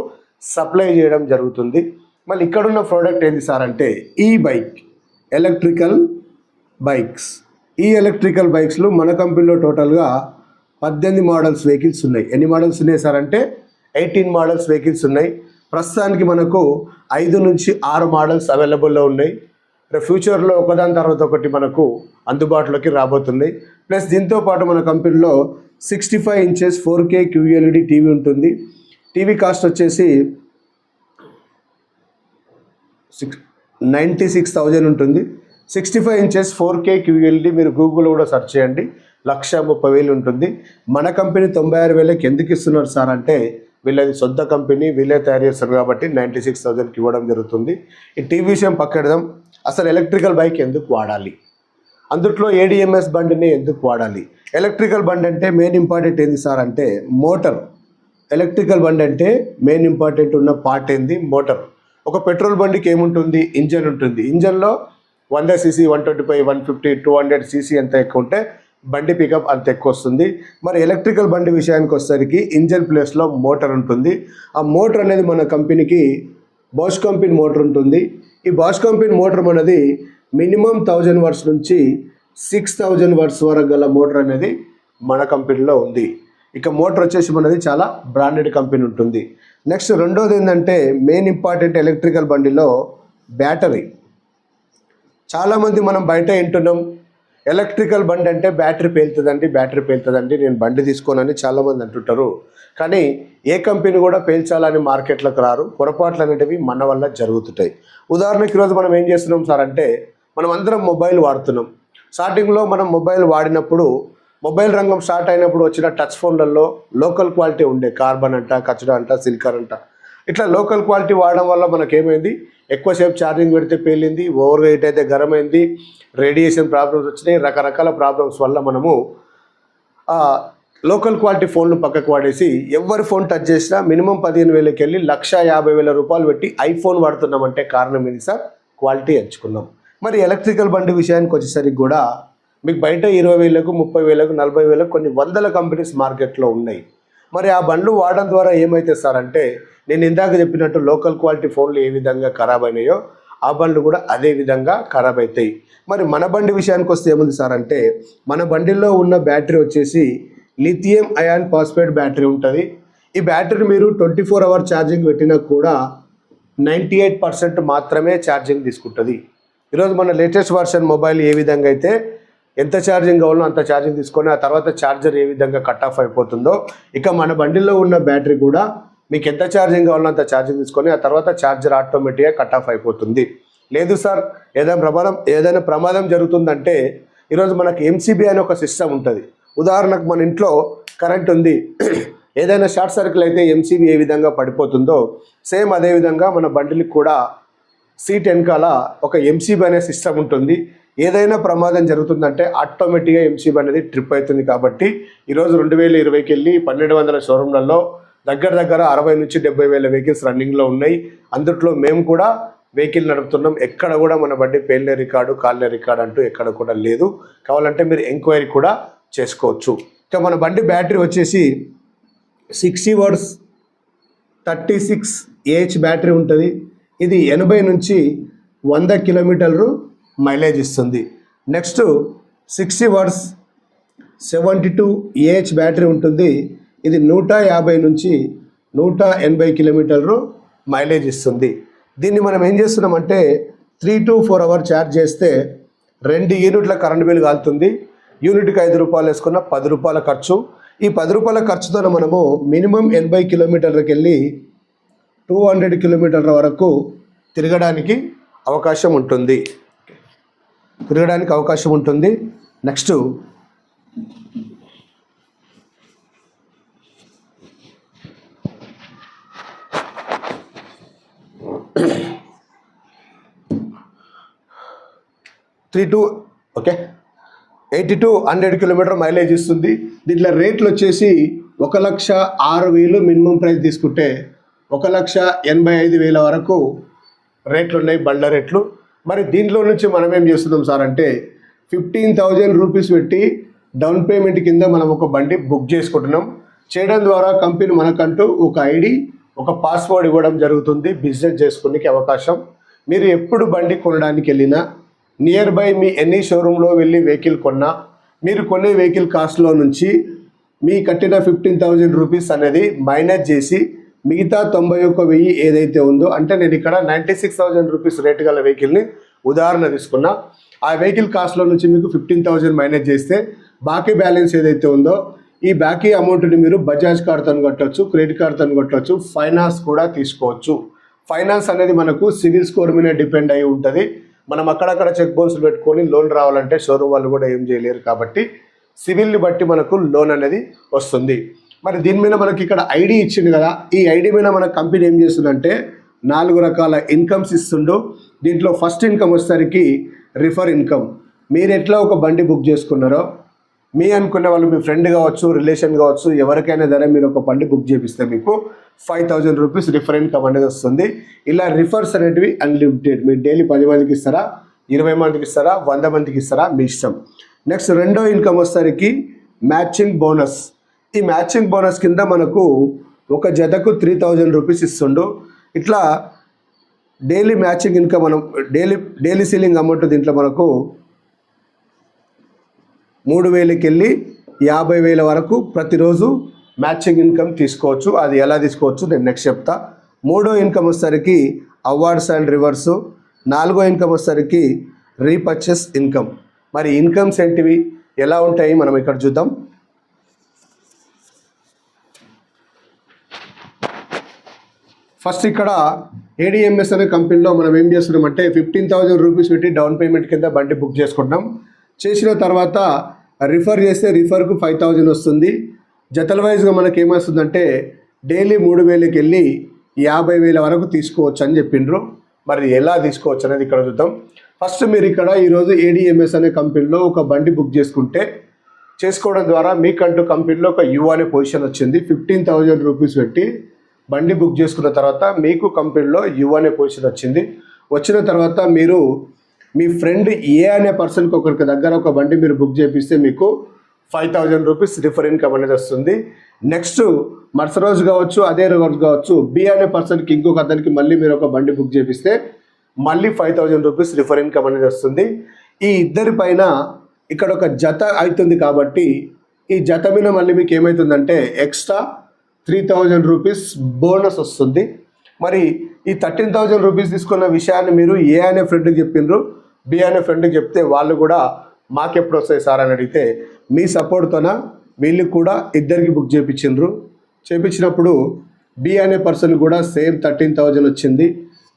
సప్లై చేయడం జరుగుతుంది. మళ్ళీ ఇక్కడున్న ప్రోడక్ట్ ఏంటి సార్ అంటే ఈ బైక్ ఎలక్ట్రికల్ బైక్స్. ఈ ఎలక్ట్రికల్ బైక్స్లో మన కంపెనీలో టోటల్గా 18 మోడల్స్ వెహికల్స్ ఉన్నాయి. ఎన్ని మోడల్స్ ఉన్నాయి సార్ అంటే 18 మోడల్స్ వెహికల్స్ ఉన్నాయి. ప్రస్తుతానికి మనకు 5 నుంచి 6 మోడల్స్ అవైలబుల్లో ఉన్నాయి. ఫ్యూచర్లో ఒకదాని తర్వాత ఒకటి మనకు అందుబాటులోకి రాబోతున్నాయి. ప్లస్ దీంతో పాటు మన కంపెనీలో 65 ఇంచెస్ 4K QLED టీవీ ఉంటుంది. టీవీ కాస్ట్ వచ్చేసి 96,000 ఉంటుంది. 65 ఇంచెస్ 4K QLED మీరు గూగుల్లో కూడా సెర్చ్ చేయండి, 1,30,000 ఉంటుంది. మన కంపెనీ 96,000కి ఎందుకు ఇస్తున్నారు సార్ అంటే వీళ్ళది సొంత కంపెనీ, వీళ్ళే తయారు చేస్తారు కాబట్టి 96,000కి ఇవ్వడం జరుగుతుంది. ఈ టీవీ విషయం పక్కడదాం. అసలు ఎలక్ట్రికల్ బైక్ ఎందుకు వాడాలి, అందుట్లో ఏడిఎంఎస్ బండిని ఎందుకు వాడాలి? ఎలక్ట్రికల్ బండి అంటే మెయిన్ ఇంపార్టెంట్ ఏంది సార్ అంటే మోటార్. ఎలక్ట్రికల్ బండి అంటే మెయిన్ ఇంపార్టెంట్ ఉన్న పార్ట్ ఏంది? మోటార్. ఒక పెట్రోల్ బండికి ఏముంటుంది? ఇంజన్ ఉంటుంది. ఇంజన్లో 100 cc, 125, 150, 200 cc ఎంత ఎక్కువ ఉంటే బండి పికప్ అంత ఎక్కువ వస్తుంది. మరి ఎలక్ట్రికల్ బండి విషయానికి వచ్చేసరికి ఇంజన్ ప్లేస్లో మోటార్ ఉంటుంది. ఆ మోటార్ అనేది మన కంపెనీకి బాష్ కంపెనీ మోటార్ ఉంటుంది. ఈ బాష్ కంపెనీ మోటార్ మనది మినిమం 1000 వాట్స్ నుంచి 6000 వాట్స్ వరకు గల మోటార్ అనేది మన కంపెనీలో ఉంది. ఇక మోటార్ వచ్చేసి మనది చాలా బ్రాండెడ్ కంపెనీ ఉంటుంది. నెక్స్ట్ రెండోది ఏంటంటే మెయిన్ ఇంపార్టెంట్ ఎలక్ట్రికల్ బండిలో బ్యాటరీ. చాలామంది మనం బయట వింటున్నాం ఎలక్ట్రికల్ బండి అంటే బ్యాటరీ పేలుతుందండి, నేను బండి తీసుకోనని చాలామంది అంటుంటారు. కానీ ఏ కంపెనీ కూడా పేల్చాలని మార్కెట్లోకి రారు. పొరపాట్లు అనేటివి మన వల్ల జరుగుతుంటాయి. ఉదాహరణకి ఈరోజు మనం ఏం చేస్తున్నాం సార్ అంటే మనం అందరం మొబైల్ వాడుతున్నాం. స్టార్టింగ్లో మనం మొబైల్ వాడినప్పుడు మొబైల్ రంగం స్టార్ట్ అయినప్పుడు వచ్చిన టచ్ ఫోన్లలో లోకల్ క్వాలిటీ ఉండే, కార్బన్ అంట, కచడా అంట, సిలికాన్ అంట. ఇట్లా లోకల్ క్వాలిటీ వాడడం వల్ల మనకేమైంది, ఎక్కువసేపు ఛార్జింగ్ పెడితే పేలింది, ఓవర్గా హీట్ అయితే గరమైంది, రేడియేషన్ ప్రాబ్లమ్స్ వచ్చినాయి. రకరకాల ప్రాబ్లమ్స్ వల్ల మనము లోకల్ క్వాలిటీ ఫోన్లు పక్కకు వాడేసి ఎవరి ఫోన్ టచ్ చేసినా మినిమం 15,000కి వెళ్ళి 1,50,000 రూపాయలు పెట్టి ఐఫోన్ వాడుతున్నామంటే కారణం ఏంది సార్? క్వాలిటీ ఎంచుకున్నాం. మరి ఎలక్ట్రికల్ బండి విషయానికి వచ్చేసరికి కూడా మీకు బయట 20,000కు, 30,000కు, 40,000కు కొన్ని వందల కంపెనీస్ మార్కెట్లో ఉన్నాయి. మరి ఆ బండ్లు వాడడం ద్వారా ఏమైతే సార్ అంటే నేను ఇందాక చెప్పినట్టు లోకల్ క్వాలిటీ ఫోన్లు ఏ విధంగా ఖరాబ్ అయినాయో ఆ బండ్లు కూడా అదే విధంగా ఖరాబ్ అవుతాయి. మరి మన బండి విషయానికి వస్తే ఏముంది సార్ అంటే మన బండిలో ఉన్న బ్యాటరీ వచ్చేసి లిథియం అయాన్ ఫాస్ఫేట్ బ్యాటరీ ఉంటుంది. ఈ బ్యాటరీ మీరు 24 అవర్ ఛార్జింగ్ పెట్టినా కూడా 98% మాత్రమే ఛార్జింగ్ తీసుకుంటుంది. ఈరోజు మన లేటెస్ట్ వర్షన్ మొబైల్ ఏ విధంగా అయితే ఎంత ఛార్జింగ్ కావాలో అంత ఛార్జింగ్ తీసుకొని ఆ తర్వాత ఛార్జర్ ఏ విధంగా కట్ ఆఫ్ అయిపోతుందో, ఇక మన బండిలో ఉన్న బ్యాటరీ కూడా మీకు ఎంత ఛార్జింగ్ కావాలో అంత ఛార్జింగ్ తీసుకొని ఆ తర్వాత ఛార్జర్ ఆటోమేటిక్గా కట్ ఆఫ్ అయిపోతుంది. లేదు సార్ ఏదైనా ప్రమాదం జరుగుతుందంటే ఈరోజు మనకి ఎంసీబీ అనే ఒక సిస్టమ్ ఉంటుంది. ఉదాహరణకు మన ఇంట్లో కరెంట్ ఉంది, ఏదైనా షార్ట్ సర్క్యూట్ అయితే ఎంసీబీ ఏ విధంగా పడిపోతుందో సేమ్ అదే విధంగా మన బండికి కూడా సీట్ వెనకాల ఒక ఎంసీబీ అనే సిస్టమ్ ఉంటుంది. ఏదైనా ప్రమాదం జరుగుతుందంటే ఆటోమేటిక్గా ఎంసీబీ అనేది ట్రిప్ అవుతుంది. కాబట్టి ఈరోజు 2020కి వెళ్ళి 1200 షోరూమ్లలో దగ్గర 60 నుంచి 70 వేల వెహికల్స్ రన్నింగ్లో ఉన్నాయి. అందుట్లో మేము కూడా వెహికల్ నడుపుతున్నాం. ఎక్కడ కూడా మన బండి పేర్లే రికార్డు కాళ్ళే రికార్డు అంటూ ఎక్కడ కూడా లేదు. కావాలంటే మీరు ఎంక్వైరీ కూడా చేసుకోవచ్చు. ఇక మన బండి బ్యాటరీ వచ్చేసి 60 వాట్స్ 36 AH బ్యాటరీ ఉంటుంది. ఇది 80 నుంచి 100 కిలోమీటర్లు మైలేజ్ ఇస్తుంది. నెక్స్ట్ 60 వాట్స్ 72 AH బ్యాటరీ ఉంటుంది. ఇది 150 నుంచి 180 కిలోమీటర్లు మైలేజ్ ఇస్తుంది. దీన్ని మనం ఏం చేస్తున్నామంటే 3 to 4 అవర్ ఛార్జ్ చేస్తే 2 యూనిట్ల కరెంట్ బిల్ కాలుతుంది. యూనిట్కి 5 రూపాయలు వేసుకున్న 10 రూపాయల ఖర్చు. ఈ 10 రూపాయల ఖర్చుతో మనము మినిమం 80 కిలోమీటర్లకు వెళ్ళి 200 కిలోమీటర్ల వరకు తిరగడానికి అవకాశం ఉంటుంది. Next okay 80 to 100 kilometre mileage ఇస్తుంది. దీంట్లో రేట్లు వచ్చేసి 1,06,000 మినిమం ప్రైస్ తీసుకుంటే 1,85,000 వరకు రేట్లు ఉన్నాయి, బండ్ల రేట్లు. మరి దీంట్లో నుంచి మనం ఏం చేస్తున్నాం సార్ అంటే 15,000 రూపీస్ పెట్టి డౌన్ పేమెంట్ కింద మనం ఒక బండి బుక్ చేసుకుంటున్నాం. చేయడం ద్వారా కంపెనీ మనకంటూ ఒక ఐడి ఒక పాస్వర్డ్ ఇవ్వడం జరుగుతుంది. బిజినెస్ చేసుకునే అవకాశం. మీరు ఎప్పుడు బండి కొనడానికి వెళ్ళినా నియర్ బై మీ ఎన్ని షోరూంలో వెళ్ళి వెహికల్ కొన్నా మీరు కొనే వెహికల్ కాస్ట్లో నుంచి మీ కట్టిన 15,000 రూపీస్ అనేది మైనస్ చేసి మిగతా 91,000 ఏదైతే ఉందో, అంటే నేను ఇక్కడ 96,000 రూపీస్ రేటు గల వెహికల్ని ఉదాహరణ తీసుకున్నా. ఆ వెహికల్ కాస్ట్లో నుంచి మీకు 15,000 మైనస్ చేస్తే బాకీ బ్యాలెన్స్ ఏదైతే ఉందో ఈ బాకీ అమౌంట్ని మీరు బజాజ్ కార్డ్తో కట్టవచ్చు, క్రెడిట్ కార్డ్తో కట్టవచ్చు, ఫైనాన్స్ కూడా తీసుకోవచ్చు. ఫైనాన్స్ అనేది మనకు సివిల్ స్కోర్ మీద డిపెండ్ అయి ఉంటుంది. మనం అక్కడక్కడ చెక్ బౌన్స్లు పెట్టుకొని లోన్ రావాలంటే షోరూమ్ వాళ్ళు కూడా ఏం చేయలేరు. కాబట్టి సివిల్ని బట్టి మనకు లోన్ అనేది వస్తుంది. మరి దీని మీద మనకి ఇక్కడ ఐడి ఇచ్చింది కదా, ఈ ఐడి మీద మన కంపెనీ ఏం చేస్తుందంటే 4 రకాల ఇన్కమ్స్ ఇస్తుండు. దీంట్లో ఫస్ట్ ఇన్కమ్ వచ్చేసరికి రిఫర్ ఇన్కమ్. మీరు ఎట్లా ఒక బండి బుక్ చేసుకున్నారో మీ అనుకునే వాళ్ళు మీ ఫ్రెండ్ కావచ్చు, రిలేషన్ కావచ్చు, ఎవరికైనా సరే మీరు ఒక బండి బుక్ చేపిస్తే మీకు 5,000 రూపీస్ రిఫర్ ఇన్కమ్ అనేది వస్తుంది. ఇలా రిఫర్స్ అనేటివి అన్లిమిటెడ్. మీరు డైలీ 10 మందికి ఇస్తారా, 20 మందికి ఇస్తారా, 100 మందికి ఇస్తారా, మీ ఇష్టం. నెక్స్ట్ రెండో ఇన్కమ్ వచ్చేసరికి మ్యాచింగ్ బోనస్. ఈ మ్యాచింగ్ బోనస్ కింద మనకు ఒక జతకు 3,000 రూపీస్ ఇస్తుండు. ఇట్లా డైలీ మ్యాచింగ్ ఇన్కమ్ మనం డైలీ సీలింగ్ అమౌంట్ దీంట్లో మనకు 3,000కి వెళ్ళి 50,000 వరకు ప్రతిరోజు మ్యాచింగ్ ఇన్కమ్ తీసుకోవచ్చు. అది ఎలా తీసుకోవచ్చు నేను నెక్స్ట్ చెప్తా. మూడో ఇన్కమ్ వచ్చేసరికి అవార్డ్స్ అండ్ రివర్సు. నాలుగో ఇన్కమ్ వచ్చేసరికి రీపర్చేస్ ఇన్కమ్. మరి ఇన్కమ్స్ ఏంటివి, ఎలా ఉంటాయి మనం ఇక్కడ చూద్దాం. ఫస్ట్ ఇక్కడ ఏడిఎంఎస్ అనే కంపెనీలో మనం ఏం చేస్తున్నామంటే 15,000 రూపీస్ పెట్టి డౌన్ పేమెంట్ కింద బండి బుక్ చేసుకుంటాం. చేసిన తర్వాత రిఫర్ చేస్తే రిఫర్కు 5,000 వస్తుంది. జతల వైజ్గా మనకి ఏమొస్తుందంటే డైలీ 3,000కి వెళ్ళి 50,000 వరకు తీసుకోవచ్చు అని చెప్పిండ్రు. మరి ఎలా తీసుకోవచ్చు అనేది ఇక్కడ చూద్దాం. ఫస్ట్ మీరు ఇక్కడ ఈరోజు ఏడిఎంఎస్ అనే కంపెనీలో ఒక బండి బుక్ చేసుకోవడం ద్వారా మీకంటూ కంపెనీలో ఒక యు అనే పొజిషన్ వచ్చింది. 15,000 రూపీస్ పెట్టి బండి బుక్ చేసుకున్న తర్వాత మీకు కంపెనీలో యు అనే పొజిషన్ వచ్చింది. వచ్చిన తర్వాత మీరు మీ ఫ్రెండ్ ఏ అనే పర్సన్కి ఒకరికి దగ్గర ఒక బండి మీరు బుక్ చేపిస్తే మీకు 5,000 రూపీస్ రిఫర్ ఇన్కమ్ అనేది వస్తుంది. నెక్స్ట్ మరుసటి రోజు కావచ్చు, అదే రోజు కావచ్చు, బి అనే పర్సన్కి ఇంకొక అతనికి మళ్ళీ మీరు ఒక బండి బుక్ చేపిస్తే మళ్ళీ 5,000 రూపీస్ రిఫర్ ఇన్కమ్ అనేది వస్తుంది. ఈ ఇద్దరి పైన ఇక్కడ ఒక జత అవుతుంది కాబట్టి ఈ జత మీద మళ్ళీ మీకు ఏమవుతుందంటే ఎక్స్ట్రా 3000 రూపీస్ బోనస్ వస్తుంది. మరి ఈ 13,000 రూపీస్ తీసుకున్న విషయాన్ని మీరు ఏ అనే ఫ్రెండ్కి చెప్పిండ్రు, బి అనే ఫ్రెండ్కి చెప్తే వాళ్ళు కూడా మాకెప్పుడు వస్తాయి సార్ అని అడిగితే మీ సపోర్ట్తోన వీళ్ళు కూడా ఇద్దరికి బుక్ చేయించినప్పుడు బి అనే పర్సన్ కూడా సేమ్ 13,000 వచ్చింది,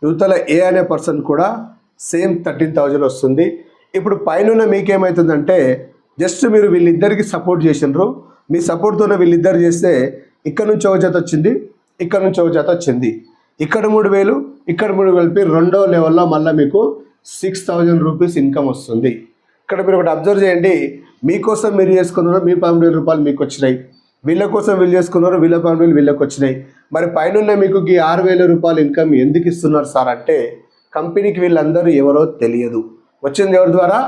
యువతల ఏ అనే పర్సన్ కూడా సేమ్ 13,000 వస్తుంది. ఇప్పుడు పైన మీకేమవుతుందంటే జస్ట్ మీరు వీళ్ళిద్దరికి సపోర్ట్ చేసిండ్రు, మీ సపోర్ట్తోనే వీళ్ళిద్దరు చేస్తే ఇక్కడ నుంచి ఒక జత వచ్చింది, ఇక్కడ నుంచి ఒక జత వచ్చింది, ఇక్కడ 3,000 ఇక్కడ 3,000 కలిపి రెండో లెవెల్లో మళ్ళీ మీకు 6,000 రూపీస్ ఇన్కమ్ వస్తుంది. ఇక్కడ మీరు ఒకటి అబ్జర్వ్ చేయండి, మీకోసం మీరు చేసుకున్నారు, మీ 12,000 రూపాయలు మీకు వచ్చినాయి, వీళ్ళ కోసం వీళ్ళు చేసుకున్నారు, వీళ్ళ 12,000 వీళ్ళకి వచ్చినాయి. మరి పైన మీకు ఈ 6,000 రూపాయలు ఇన్కమ్ ఎందుకు ఇస్తున్నారు సార్ అంటే కంపెనీకి వీళ్ళందరూ ఎవరో తెలియదు, వచ్చింది ఎవరి ద్వారా,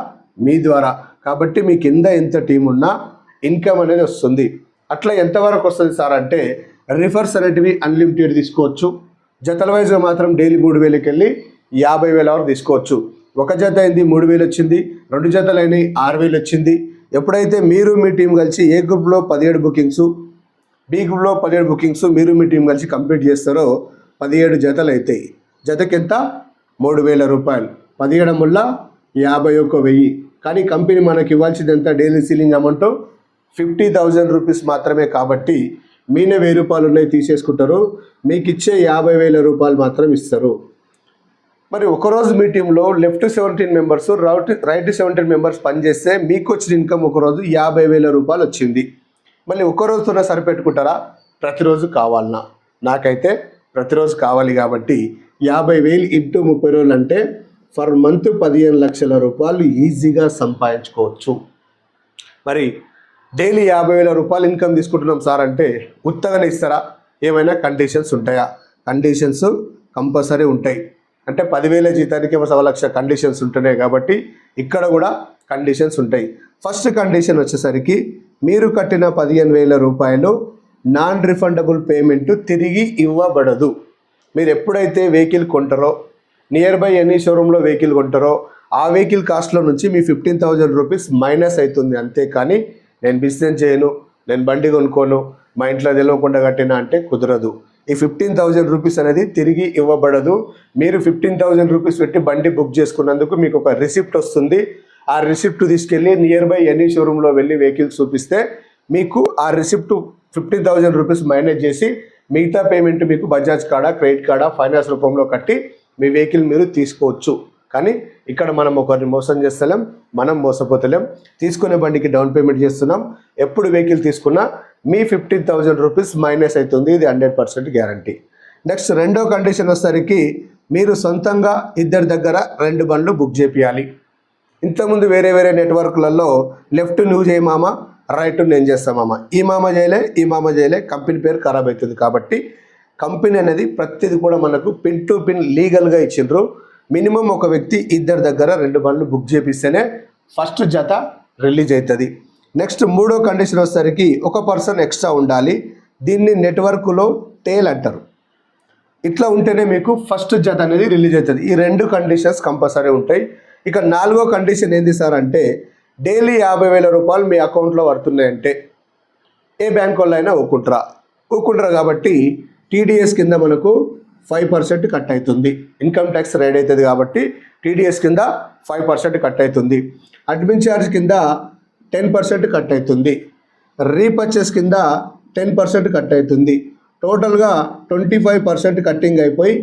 మీ ద్వారా. కాబట్టి మీ కింద ఎంత టీం ఉన్నా ఇన్కమ్ అనేది వస్తుంది. అట్లా ఎంతవరకు వస్తుంది సార్ అంటే రిఫర్స్ అనేటివి అన్లిమిటెడ్ తీసుకోవచ్చు, జతల వైజ్గా మాత్రం డైలీ 3,000కి వెళ్ళి 50,000 వరకు తీసుకోవచ్చు. ఒక జత అయింది 3,000 వచ్చింది, 2 జతలు అయినాయి 6,000 వచ్చింది. ఎప్పుడైతే మీరు మీ టీం కలిసి ఏ గ్రూప్లో 17 బుకింగ్స్, బి గ్రూప్లో 17 బుకింగ్స్ మీరు మీ టీం కలిసి కంప్లీట్ చేస్తారో 17 జతలు అవుతాయి. జతకి ఎంత, 3,000 రూపాయలు, 17 ముళ్ళ 51,000. కానీ కంపెనీ మనకి ఇవ్వాల్సింది ఎంత, డైలీ సీలింగ్ అమౌంట్ 50,000 రూపీస్ మాత్రమే. కాబట్టి మీనే 1,000 రూపాయలు ఉన్నాయి తీసేసుకుంటారు, మీకు ఇచ్చే 50,000 రూపాయలు మాత్రం ఇస్తారు. మరి ఒకరోజు మీ టీంలో లెఫ్ట్ 17 మెంబర్స్, రైట్ 17 మెంబర్స్ పనిచేస్తే మీకు వచ్చిన ఇన్కమ్ ఒకరోజు 50,000 రూపాయలు వచ్చింది. మళ్ళీ ఒక్కరోజుతోనే సరిపెట్టుకుంటారా, ప్రతిరోజు కావాలన్నా? నాకైతే ప్రతిరోజు కావాలి. కాబట్టి 50,000 ఇంటూ 30 రోజులు అంటే ఫర్ మంత్ 15 లక్షల రూపాయలు ఈజీగా సంపాదించుకోవచ్చు. మరి డైలీ 50,000 రూపాయలు ఇన్కమ్ తీసుకుంటున్నాం సార్ అంటే ఉత్తగానే ఇస్తారా, ఏమైనా కండిషన్స్ ఉంటాయా? కండిషన్స్ కంపల్సరీ ఉంటాయి. అంటే 10,000 జీతానికి 1,00,000 కండిషన్స్ ఉంటున్నాయి. కాబట్టి ఇక్కడ కూడా కండిషన్స్ ఉంటాయి. ఫస్ట్ కండిషన్ వచ్చేసరికి మీరు కట్టిన 15,000 రూపాయలు నాన్ రిఫండబుల్ పేమెంట్ తిరిగి ఇవ్వబడదు. మీరు ఎప్పుడైతే వెహికల్ కొంటారో, నియర్ బై ఎనీ షోరూంలో వెహికల్ కొంటారో ఆ వెహికల్ కాస్ట్లో నుంచి మీ 15,000 రూపీస్ మైనస్ అవుతుంది. అంతేకాని నేను బిజినెస్ చేయను, నేను బండి కొనుక్కోను, మా ఇంట్లో తెలియకుండా కట్టినా అంటే కుదరదు. ఈ 15,000 రూపీస్ అనేది తిరిగి ఇవ్వబడదు. మీరు 15,000 రూపీస్ పెట్టి బండి బుక్ చేసుకున్నందుకు మీకు ఒక రిసిప్ట్ వస్తుంది. ఆ రిసిప్ట్ తీసుకెళ్ళి నియర్ బై ఎనీ షోరూంలో వెళ్ళి వెహికల్స్ చూపిస్తే మీకు ఆ రిసిప్ట్ 15,000 రూపీస్ మైనస్ చేసి మిగతా పేమెంట్ మీకు బజాజ్ కార్డా, క్రెడిట్ కార్డా, ఫైనాన్స్ రూపంలో కట్టి మీ వెహికల్ మీరు తీసుకోవచ్చు. కానీ ఇక్కడ మనం ఒకరిని మోసం చేస్తలేం, మనం మోసపోతలేం. తీసుకునే బండికి డౌన్ పేమెంట్ చేస్తున్నాం. ఎప్పుడు వెహికల్ తీసుకున్నా మీ 15,000 రూపీస్ మైనస్ అవుతుంది. ఇది 100% గ్యారంటీ. నెక్స్ట్ రెండో కండిషన్ వచ్చేసరికి మీరు సొంతంగా ఇద్దరి దగ్గర 2 బండ్లు బుక్ చేపియాలి. ఇంతకుముందు వేరే వేరే నెట్వర్క్లలో లెఫ్ట్ నువ్వు చేయి మామ, రైట్ నేను చేస్తా మామ, ఈ మామ చేయలే, కంపెనీ పేరు ఖరాబ్ అవుతుంది. కాబట్టి కంపెనీ అనేది ప్రతిది కూడా మనకు పిన్ టు పిన్ లీగల్గా ఇచ్చిండ్రు. మినిమం ఒక వ్యక్తి ఇద్దరి దగ్గర 2 బండ్లు బుక్ చేపిస్తేనే ఫస్ట్ జత రిలీజ్ అవుతుంది. నెక్స్ట్ మూడో కండిషన్ వచ్చేసరికి ఒక పర్సన్ ఎక్స్ట్రా ఉండాలి. దీన్ని నెట్వర్క్లో టేల్ అంటారు. ఇట్లా ఉంటేనే మీకు ఫస్ట్ జత అనేది రిలీజ్ అవుతుంది. ఈ 2 కండిషన్స్ కంపల్సరీ ఉంటాయి. ఇక 4వ కండిషన్ ఏంది సార్ అంటే డైలీ 50,000 రూపాయలు మీ అకౌంట్లో పడుతున్నాయంటే ఏ బ్యాంక్ వాళ్ళు అయినా ఊకుంటారా కాబట్టి టీడీఎస్ కింద మనకు 5% కట్ అవుతుంది. ఇన్కమ్ ట్యాక్స్ రైడ్ అవుతుంది కాబట్టి టీడీఎస్ కింద 5% కట్ అవుతుంది. అడ్మిన్ ఛార్జ్ కింద 10% కట్ అవుతుంది. రీపర్చేస్ కింద 10% కట్ అవుతుంది. టోటల్గా 25% కట్టింగ్ అయిపోయి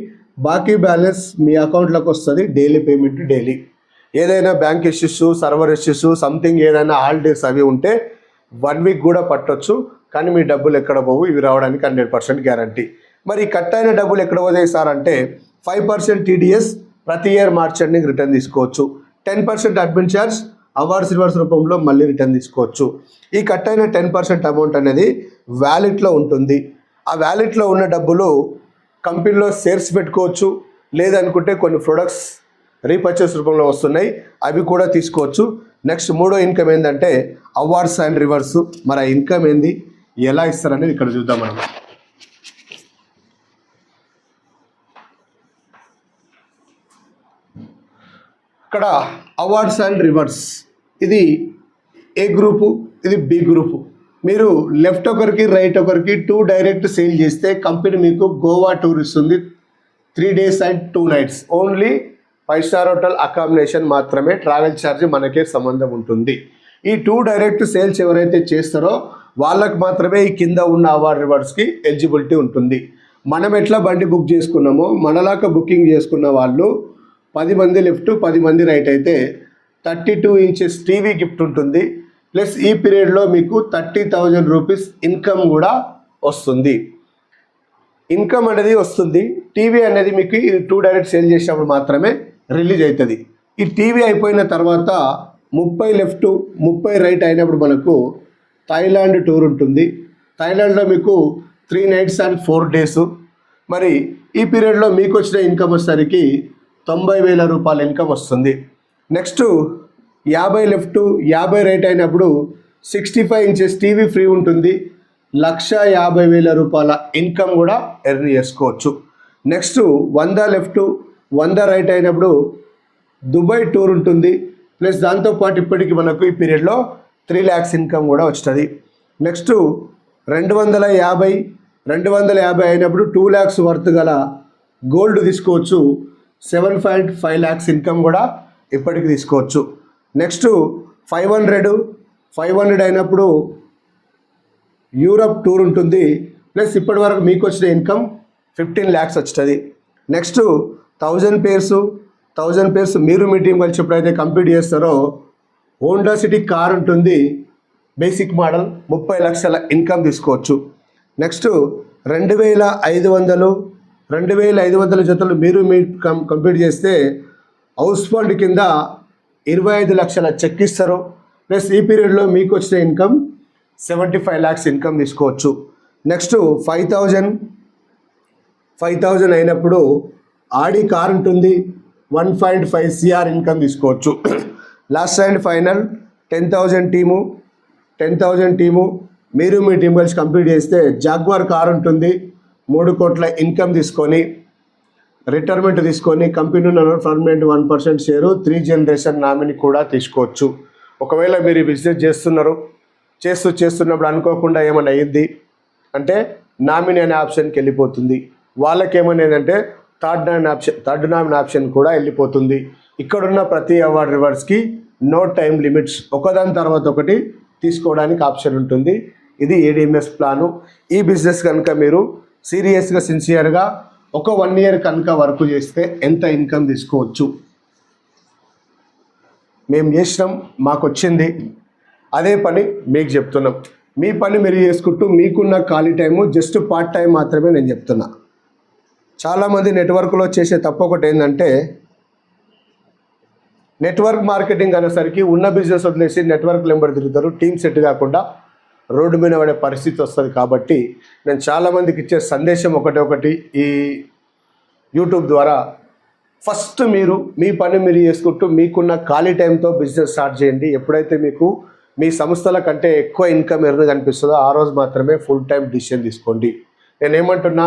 బాకీ బ్యాలెన్స్ మీ అకౌంట్లోకి వస్తుంది. Daily payment daily. ఏదైనా bank issues, server issues, something ఏదైనా హాలిడేస్ అవి ఉంటే 1 వీక్ కూడా పట్టొచ్చు. కానీ మీ డబ్బులు ఎక్కడ పోవు, ఇవి రావడానికి 100% గ్యారంటీ. మరి కట్ అయిన డబ్బులు ఎక్కడ పోతాయి సార్ అంటే 5% టీడీఎస్ ప్రతి ఇయర్ మార్చ్ ఎండింగ్ రిటర్న్ తీసుకోవచ్చు. 10% అడ్మిన్ ఛార్జ్ అవార్డ్స్ రివర్స్ రూపంలో మళ్ళీ రిటర్న్ తీసుకోవచ్చు. ఈ కట్ అయిన 10% అమౌంట్ అనేది వ్యాలెట్లో ఉంటుంది. ఆ వ్యాలెట్లో ఉన్న డబ్బులు కంపెనీలో షేర్స్ పెట్టుకోవచ్చు, లేదనుకుంటే కొన్ని ప్రొడక్ట్స్ రీపర్చేస్ రూపంలో వస్తున్నాయి, అవి కూడా తీసుకోవచ్చు. నెక్స్ట్ మూడో ఇన్కమ్ ఏంటంటే అవార్డ్స్ అండ్ రివర్స్. మరి ఆ ఇన్కమ్ ఏంది, ఎలా ఇస్తారనేది ఇక్కడ చూద్దాం మనం. ఇక్కడ అవార్డ్స్ అండ్ రివర్స్, ఇది ఏ గ్రూపు, ఇది బి గ్రూపు. మీరు లెఫ్ట్ ఒకరికి రైట్ ఒకరికి 2 డైరెక్ట్ సేల్ చేస్తే కంపెనీ మీకు గోవా టూర్ ఇస్తుంది 3 days and 2 nights. Only 5-star hotel accommodation మాత్రమే, ట్రావెల్ ఛార్జ్ మనకే సంబంధం ఉంటుంది. ఈ 2 డైరెక్ట్ సేల్స్ ఎవరైతే చేస్తారో వాళ్ళకు మాత్రమే ఈ కింద ఉన్న అవార్డ్ రివార్డ్స్కి ఎలిజిబిలిటీ ఉంటుంది. మనం ఎట్లా బండి బుక్ చేసుకున్నామో మనలాగా బుకింగ్ చేసుకున్న వాళ్ళు 10 మంది లెఫ్ట్ 10 మంది రైట్ అయితే 32 inches టీవీ గిఫ్ట్ ఉంటుంది. ప్లస్ ఈ పీరియడ్లో మీకు 30,000 రూపీస్ ఇన్కమ్ కూడా వస్తుంది. ఇన్కమ్ అనేది వస్తుంది. టీవీ అనేది మీకు 2 డైరెక్ట్ సేల్ చేసినప్పుడు మాత్రమే రిలీజ్ అవుతుంది. ఈ టీవీ అయిపోయిన తర్వాత 30 లెఫ్ట్ 30 రైట్ అయినప్పుడు మనకు థాయిలాండ్ టూర్ ఉంటుంది. థాయిలాండ్లో మీకు 3 nights and 4 days. మరి ఈ పీరియడ్లో మీకు వచ్చిన ఇన్కమ్ వచ్చేసరికి 90,000 రూపాయల ఇన్కమ్ వస్తుంది. నెక్స్ట్ 50 లెఫ్ట్ 50 రైట్ అయినప్పుడు 65 inches టీవీ ఫ్రీ ఉంటుంది. 1,50,000 రూపాయల ఇన్కమ్ కూడా ఎర్న్ చేసుకోవచ్చు. నెక్స్ట్ 100 లెఫ్ట్ 100 రైట్ అయినప్పుడు దుబాయ్ టూర్ ఉంటుంది. ప్లస్ దాంతోపాటు ఇప్పటికి మనకు ఈ పీరియడ్లో 3 lakhs ఇన్కమ్ కూడా వస్తుంది. నెక్స్ట్ 250 అయినప్పుడు 2 lakhs వర్త్ గల గోల్డ్ తీసుకోవచ్చు. 7.5 lakhs ఇన్కమ్ కూడా ఇప్పటికి తీసుకోవచ్చు. నెక్స్ట్ 500 అయినప్పుడు యూరప్ టూర్ ఉంటుంది. ప్లస్ ఇప్పటి వరకు మీకు వచ్చిన ఇన్కమ్ 15 lakhs వస్తుంది. నెక్స్ట్ 1000 పేర్స్ మీరు మీ టీం కలిసి ఎప్పుడైతే కంప్లీట్ చేస్తారో హోండా సిటీ కార్ ఉంటుంది, బేసిక్ మోడల్, 30 లక్షల ఇన్కమ్ తీసుకోవచ్చు. నెక్స్ట్ 2,500 జతలు మీరు మీ కంప్లీట్ చేస్తే హౌస్ ఫండ్ కింద 25 లక్షల చెక్ ఇస్తారు. ప్లస్ ఈ పీరియడ్లో మీకు వచ్చిన ఇన్కమ్ 75 lakhs ఇన్కమ్ తీసుకోవచ్చు. నెక్స్ట్ 5,000 అయినప్పుడు ఆడి కార్ ఉంటుంది, 1.5 CR ఇన్కమ్ తీసుకోవచ్చు. లాస్ట్ అండ్ ఫైనల్ 10,000 టీము మీరు మీ టీం కలిసి కంప్లీట్ చేస్తే జాగ్వార్ కార్ ఉంటుంది, 3 కోట్ల ఇన్కమ్ తీసుకొని రిటైర్మెంట్ తీసుకొని company permanent 1% share 3 generation nominee కూడా తీసుకోవచ్చు. ఒకవేళ మీరు ఈ బిజినెస్ చేస్తున్నప్పుడు అనుకోకుండా ఏమైనా అయ్యింది అంటే నామినీ అనే ఆప్షన్కి వెళ్ళిపోతుంది. వాళ్ళకి ఏమైనా ఏంటంటే థర్డ్ నామినీ ఆప్షన్ కూడా వెళ్ళిపోతుంది. ఇక్కడున్న ప్రతి అవార్డ్ రివార్డ్స్కి నో టైం లిమిట్స్, ఒకదాని తర్వాత ఒకటి తీసుకోవడానికి ఆప్షన్ ఉంటుంది. ఇది ADMS ప్లాను. ఈ బిజినెస్ కనుక మీరు సీరియస్గా సిన్సియర్గా ఒక 1 year కనుక వర్క్ చేస్తే ఎంత ఇన్కమ్ తీసుకోవచ్చు. మేము చేసినాం, మాకు వచ్చింది, అదే పని మీకు చెప్తున్నాం. మీ పని మీరు చేసుకుంటూ మీకున్న ఖాళీ టైము జస్ట్ పార్ట్ టైం మాత్రమే నేను చెప్తున్నా. చాలామంది నెట్వర్క్లో చేసే తప్పు ఒకటి ఏంటంటే నెట్వర్క్ మార్కెటింగ్ అనేసరికి ఉన్న బిజినెస్ వదిలేసి నెట్వర్క్ నెంబర్ తిరుగుతారు, టీమ్ సెట్ కాకుండా రోడ్డు మీద పడే పరిస్థితి వస్తుంది. కాబట్టి నేను చాలామందికి ఇచ్చే సందేశం ఒకటి ఈ యూట్యూబ్ ద్వారా, ఫస్ట్ మీరు మీ పని మీరు చేసుకుంటూ మీకున్న ఖాళీ టైంతో బిజినెస్ స్టార్ట్ చేయండి. ఎప్పుడైతే మీకు మీ సంస్థల కంటే ఎక్కువ ఇన్కమ్ ఎర్న్ కనిపిస్తుందో ఆ రోజు మాత్రమే ఫుల్ టైం డిసిషన్ తీసుకోండి. నేను ఏమంటున్నా,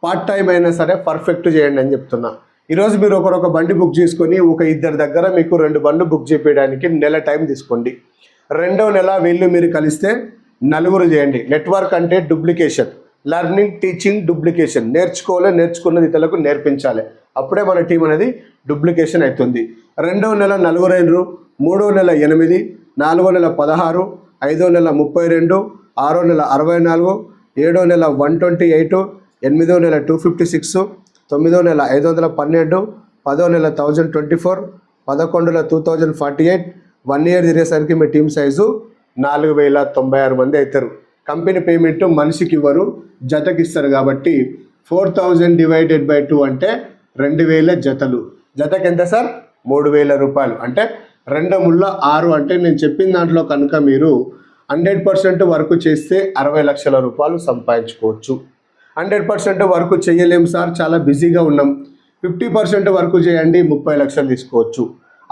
పార్ట్ టైం అయినా సరే పర్ఫెక్ట్ చేయండి అని చెప్తున్నా. ఈరోజు మీరు ఒక బండి బుక్ చేసుకొని ఒక 2 దగ్గర మీకు 2 బండ్లు బుక్ చేయించడానికి నెల టైం తీసుకోండి. 2వ నెల మీరు కలిస్తే 4 చేయండి. నెట్వర్క్ అంటే డూప్లికేషన్, లెర్నింగ్ టీచింగ్ డూప్లికేషన్, నేర్చుకున్నది ఇతరులకు నేర్పించాలి. అప్పుడే మన టీం అనేది డూప్లికేషన్ అవుతుంది. 2వ నెల 4 అయినరు, 3వ నెల 8, 4వ నెల 16, 5వ నెల 32, 6వ నెల 64, 7వ నెల 128, 8వ నెల 256, 9వ నెల 512, 10వ నెల 1024, 11వ నెల 2048. 1 year తిరిగేసరికి మీ టీం సైజు 4,096 మంది అవుతారు. కంపెనీ పేమెంట్ మనిషికి ఇవ్వరు, జతకి ఇస్తారు. కాబట్టి 4,000 divided by 2 అంటే 2,000 జతలు. జతకి ఎంత సార్? 3,000 రూపాయలు. అంటే 2×6 అంటే నేను చెప్పిన దాంట్లో కనుక మీరు 100% వర్క్ చేస్తే 60 లక్షల రూపాయలు సంపాదించుకోవచ్చు. 100% వర్క్ చేయలేము సార్, చాలా బిజీగా ఉన్నాం, 50% వర్క్ చేయండి, 30 లక్షలు తీసుకోవచ్చు.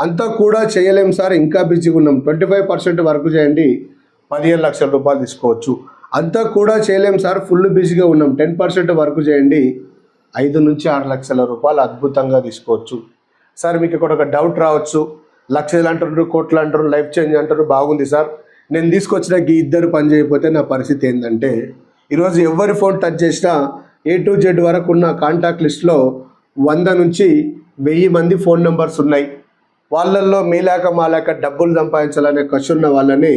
అంతా కూడా చేయలేము సార్, ఇంకా బిజీగా ఉన్నాం, 25% వర్క్ చేయండి, 15 లక్షల రూపాయలు తీసుకోవచ్చు. అంతా కూడా చేయలేము సార్, ఫుల్ బిజీగా ఉన్నాం, 10% వర్క్ చేయండి, 5 నుంచి 6 లక్షల రూపాయలు అద్భుతంగా తీసుకోవచ్చు. సార్ మీకు ఇక్కడ ఒక డౌట్ రావచ్చు, లక్షలు అంటారు, కోట్లు అంటారు, లైఫ్ చేంజ్ అంటారు, బాగుంది సార్, నేను తీసుకొచ్చిన ఈ ఇద్దరు పని చేయకపోతే నా పరిస్థితి ఏంటంటే ఈరోజు ఎవరి ఫోన్ టచ్ చేసినా A to Z వరకు ఉన్న కాంటాక్ట్ లిస్ట్లో 100 నుంచి 1000 మంది ఫోన్ నెంబర్స్ ఉన్నాయి. వాళ్ళల్లో మీలాక మాలాక డబ్బులు సంపాదించాలనే కసి ఉన్న వాళ్ళని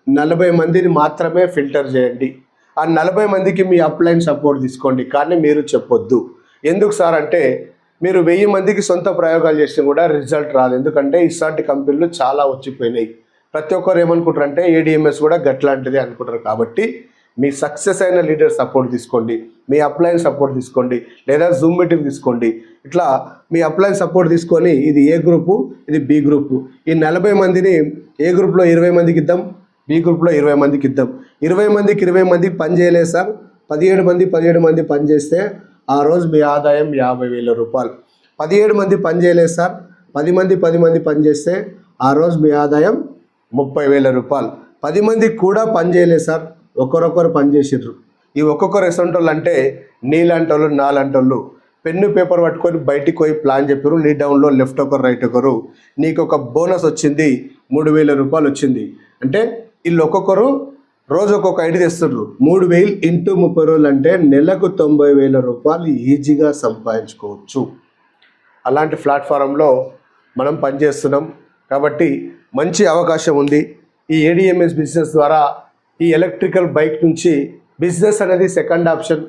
40 మందిని మాత్రమే ఫిల్టర్ చేయండి. ఆ 40 మందికి మీ అప్లైన్ సపోర్ట్ తీసుకోండి, కానీ మీరు చెప్పొద్దు. ఎందుకు సార్ అంటే మీరు 1000 మందికి సొంత ప్రయోగాలు చేసినా కూడా రిజల్ట్ రాదు. ఎందుకంటే ఇలాంటి కంపెనీలు చాలా వచ్చిపోయినాయి. ప్రతి ఒక్కరు ఏమనుకుంటారు అంటే ADMS కూడా గట్లాంటిది అనుకుంటారు. కాబట్టి మీ సక్సెస్ అయిన లీడర్ సపోర్ట్ తీసుకోండి, మీ అప్లైన్ సపోర్ట్ తీసుకోండి, లేదా జూమ్ మీటింగ్ తీసుకోండి. ఇట్లా మీ అప్లైన్ సపోర్ట్ తీసుకొని ఇది ఏ గ్రూపు, ఇది B గ్రూపు, ఈ 40 మందిని ఏ గ్రూప్లో 20 మందికి ఇద్దాం, B గ్రూప్లో 20 మందికి ఇద్దాం. 20 మందికి 20 మందికి పని చేయలేదు సార్, 17 మంది పని చేస్తే ఆ రోజు మీ ఆదాయం 50,000 రూపాయలు. 17 మంది పని చేయలేదు సార్, 10 మంది పని చేస్తే ఆ రోజు మీ ఆదాయం 30,000 రూపాయలు. 10 మందికి కూడా పని చేయలేదు సార్, ఒకరొకరు పని చేసిర్రు. ఈ ఒక్కొక్కరు ఎసంటోళ్ళు అంటే నీలాంటి వాళ్ళు నాలాంటి వాళ్ళు పెన్ను పేపర్ పట్టుకొని బయటికి పోయి ప్లాన్ చెప్పారు. నీ డౌన్లో లెఫ్ట్ ఒకరు రైట్ ఒకరు, నీకు ఒక బోనస్ వచ్చింది, 3,000 రూపాయలు వచ్చింది. అంటే వీళ్ళు ఒక్కొక్కరు రోజు ఒక్కొక్క ఐడి తెస్తున్నారు. 3,000 ఇంటూ 30 రోజులు అంటే నెలకు 90,000 రూపాయలు ఈజీగా సంపాదించుకోవచ్చు. అలాంటి ప్లాట్ఫారంలో మనం పనిచేస్తున్నాం కాబట్టి మంచి అవకాశం ఉంది. ఈ ADMS బిజినెస్ ద్వారా ఈ ఎలక్ట్రికల్ బైక్ నుంచి బిజినెస్ అనేది సెకండ్ ఆప్షన్.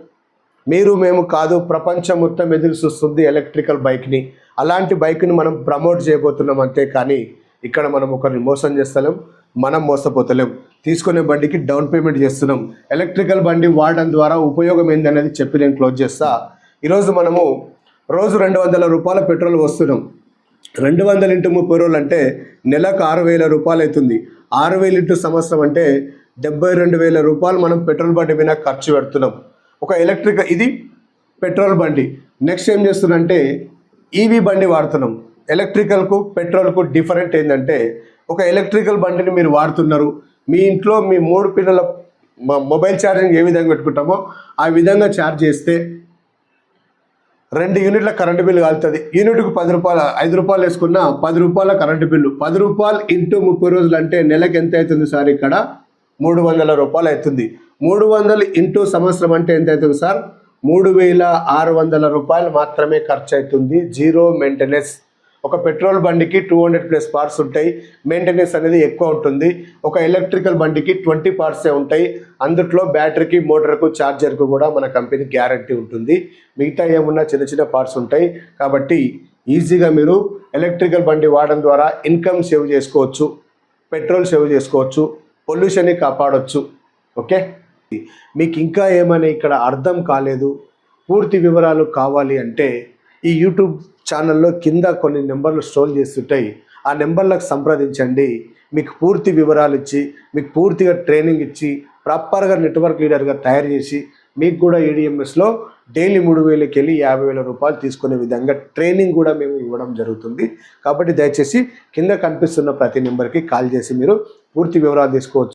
మీరు మేము కాదు, ప్రపంచం మొత్తం ఎదురు చూస్తుంది ఎలక్ట్రికల్ బైక్ని. అలాంటి బైక్ని మనం ప్రమోట్ చేయబోతున్నాం అంతే, కానీ ఇక్కడ మనం ఒకరిని మోసం చేస్తలేం, మనం మోసపోతలేం. తీసుకునే బండికి డౌన్ పేమెంట్ చేస్తున్నాం. ఎలక్ట్రికల్ బండి వాడడం ద్వారా ఉపయోగం ఏందనేది చెప్పి నేను క్లోజ్ చేస్తా. ఈరోజు మనము రోజు 200 రూపాయల పెట్రోల్ వస్తున్నాం. 200 ఇంటూ 30 రోజులు అంటే నెలకు 6,000 రూపాయలు అవుతుంది. 6,000 ఇంటూ సంవత్సరం అంటే 72,000 రూపాయలు మనం పెట్రోల్ బండి మీద ఖర్చు పెడుతున్నాం. ఒక ఎలక్ట్రికల్ ఇది పెట్రోల్ బండి. నెక్స్ట్ ఏం చేస్తున్నామంటే EV బండి వాడుతున్నాం. ఎలక్ట్రికల్కు పెట్రోల్కు డిఫరెంట్ ఏంటంటే ఒక ఎలక్ట్రికల్ బండిని మీరు వాడుతున్నారు, మీ ఇంట్లో మీ 3 పిల్లల మొబైల్ ఛార్జింగ్ ఏ విధంగా పెట్టుకుంటామో ఆ విధంగా ఛార్జ్ చేస్తే 2 యూనిట్ల కరెంటు బిల్లు కాలుతుంది. యూనిట్కు 10 రూపాయలు, 5 రూపాయలు వేసుకున్న 10 రూపాయల కరెంటు బిల్లు. 10 రూపాయలు ఇంటూ 30 రోజులు అంటే నెలకు ఎంత అవుతుంది సార్? ఇక్కడ 300 రూపాయలు అవుతుంది. 300 ఇంటూ సంవత్సరం అంటే ఎంత అవుతుంది సార్? 3,600 రూపాయలు మాత్రమే ఖర్చు అవుతుంది. Zero maintenance. ఒక పెట్రోల్ బండికి 200+ పార్ట్స్ ఉంటాయి, మెయింటెనెన్స్ అనేది ఎక్కువ ఉంటుంది. ఒక ఎలక్ట్రికల్ బండికి 20 పార్ట్సే ఉంటాయి. అందుట్లో బ్యాటరీకి, మోటార్కు, ఛార్జర్కు కూడా మన కంపెనీ గ్యారంటీ ఉంటుంది. మిగతా ఏమున్నా చిన్న చిన్న పార్ట్స్ ఉంటాయి. కాబట్టి ఈజీగా మీరు ఎలక్ట్రికల్ బండి వాడడం ద్వారా ఇన్కమ్ సేవ్ చేసుకోవచ్చు, పెట్రోల్ సేవ్ చేసుకోవచ్చు, పొల్యూషన్ని కాపాడవచ్చు. ఓకే, మీకు ఇంకా ఏమైనా ఇక్కడ అర్థం కాలేదు, పూర్తి వివరాలు కావాలి అంటే ఈ యూట్యూబ్ ఛానల్లో కింద కొన్ని నెంబర్లు స్క్రోల్ చేస్తుంటాయి. ఆ నెంబర్లకు సంప్రదించండి. మీకు పూర్తి వివరాలు ఇచ్చి, మీకు పూర్తిగా ట్రైనింగ్ ఇచ్చి, ప్రాపర్గా నెట్వర్క్ లీడర్గా తయారు చేసి, మీకు కూడా ADMSలో డైలీ 3,000కి వెళ్ళి 50,000 రూపాయలు తీసుకునే విధంగా ట్రైనింగ్ కూడా మేము ఇవ్వడం జరుగుతుంది. కాబట్టి దయచేసి కింద కనిపిస్తున్న ప్రతి నెంబర్కి కాల్ చేసి మీరు పూర్తి వివరాలు తీసుకోవచ్చు.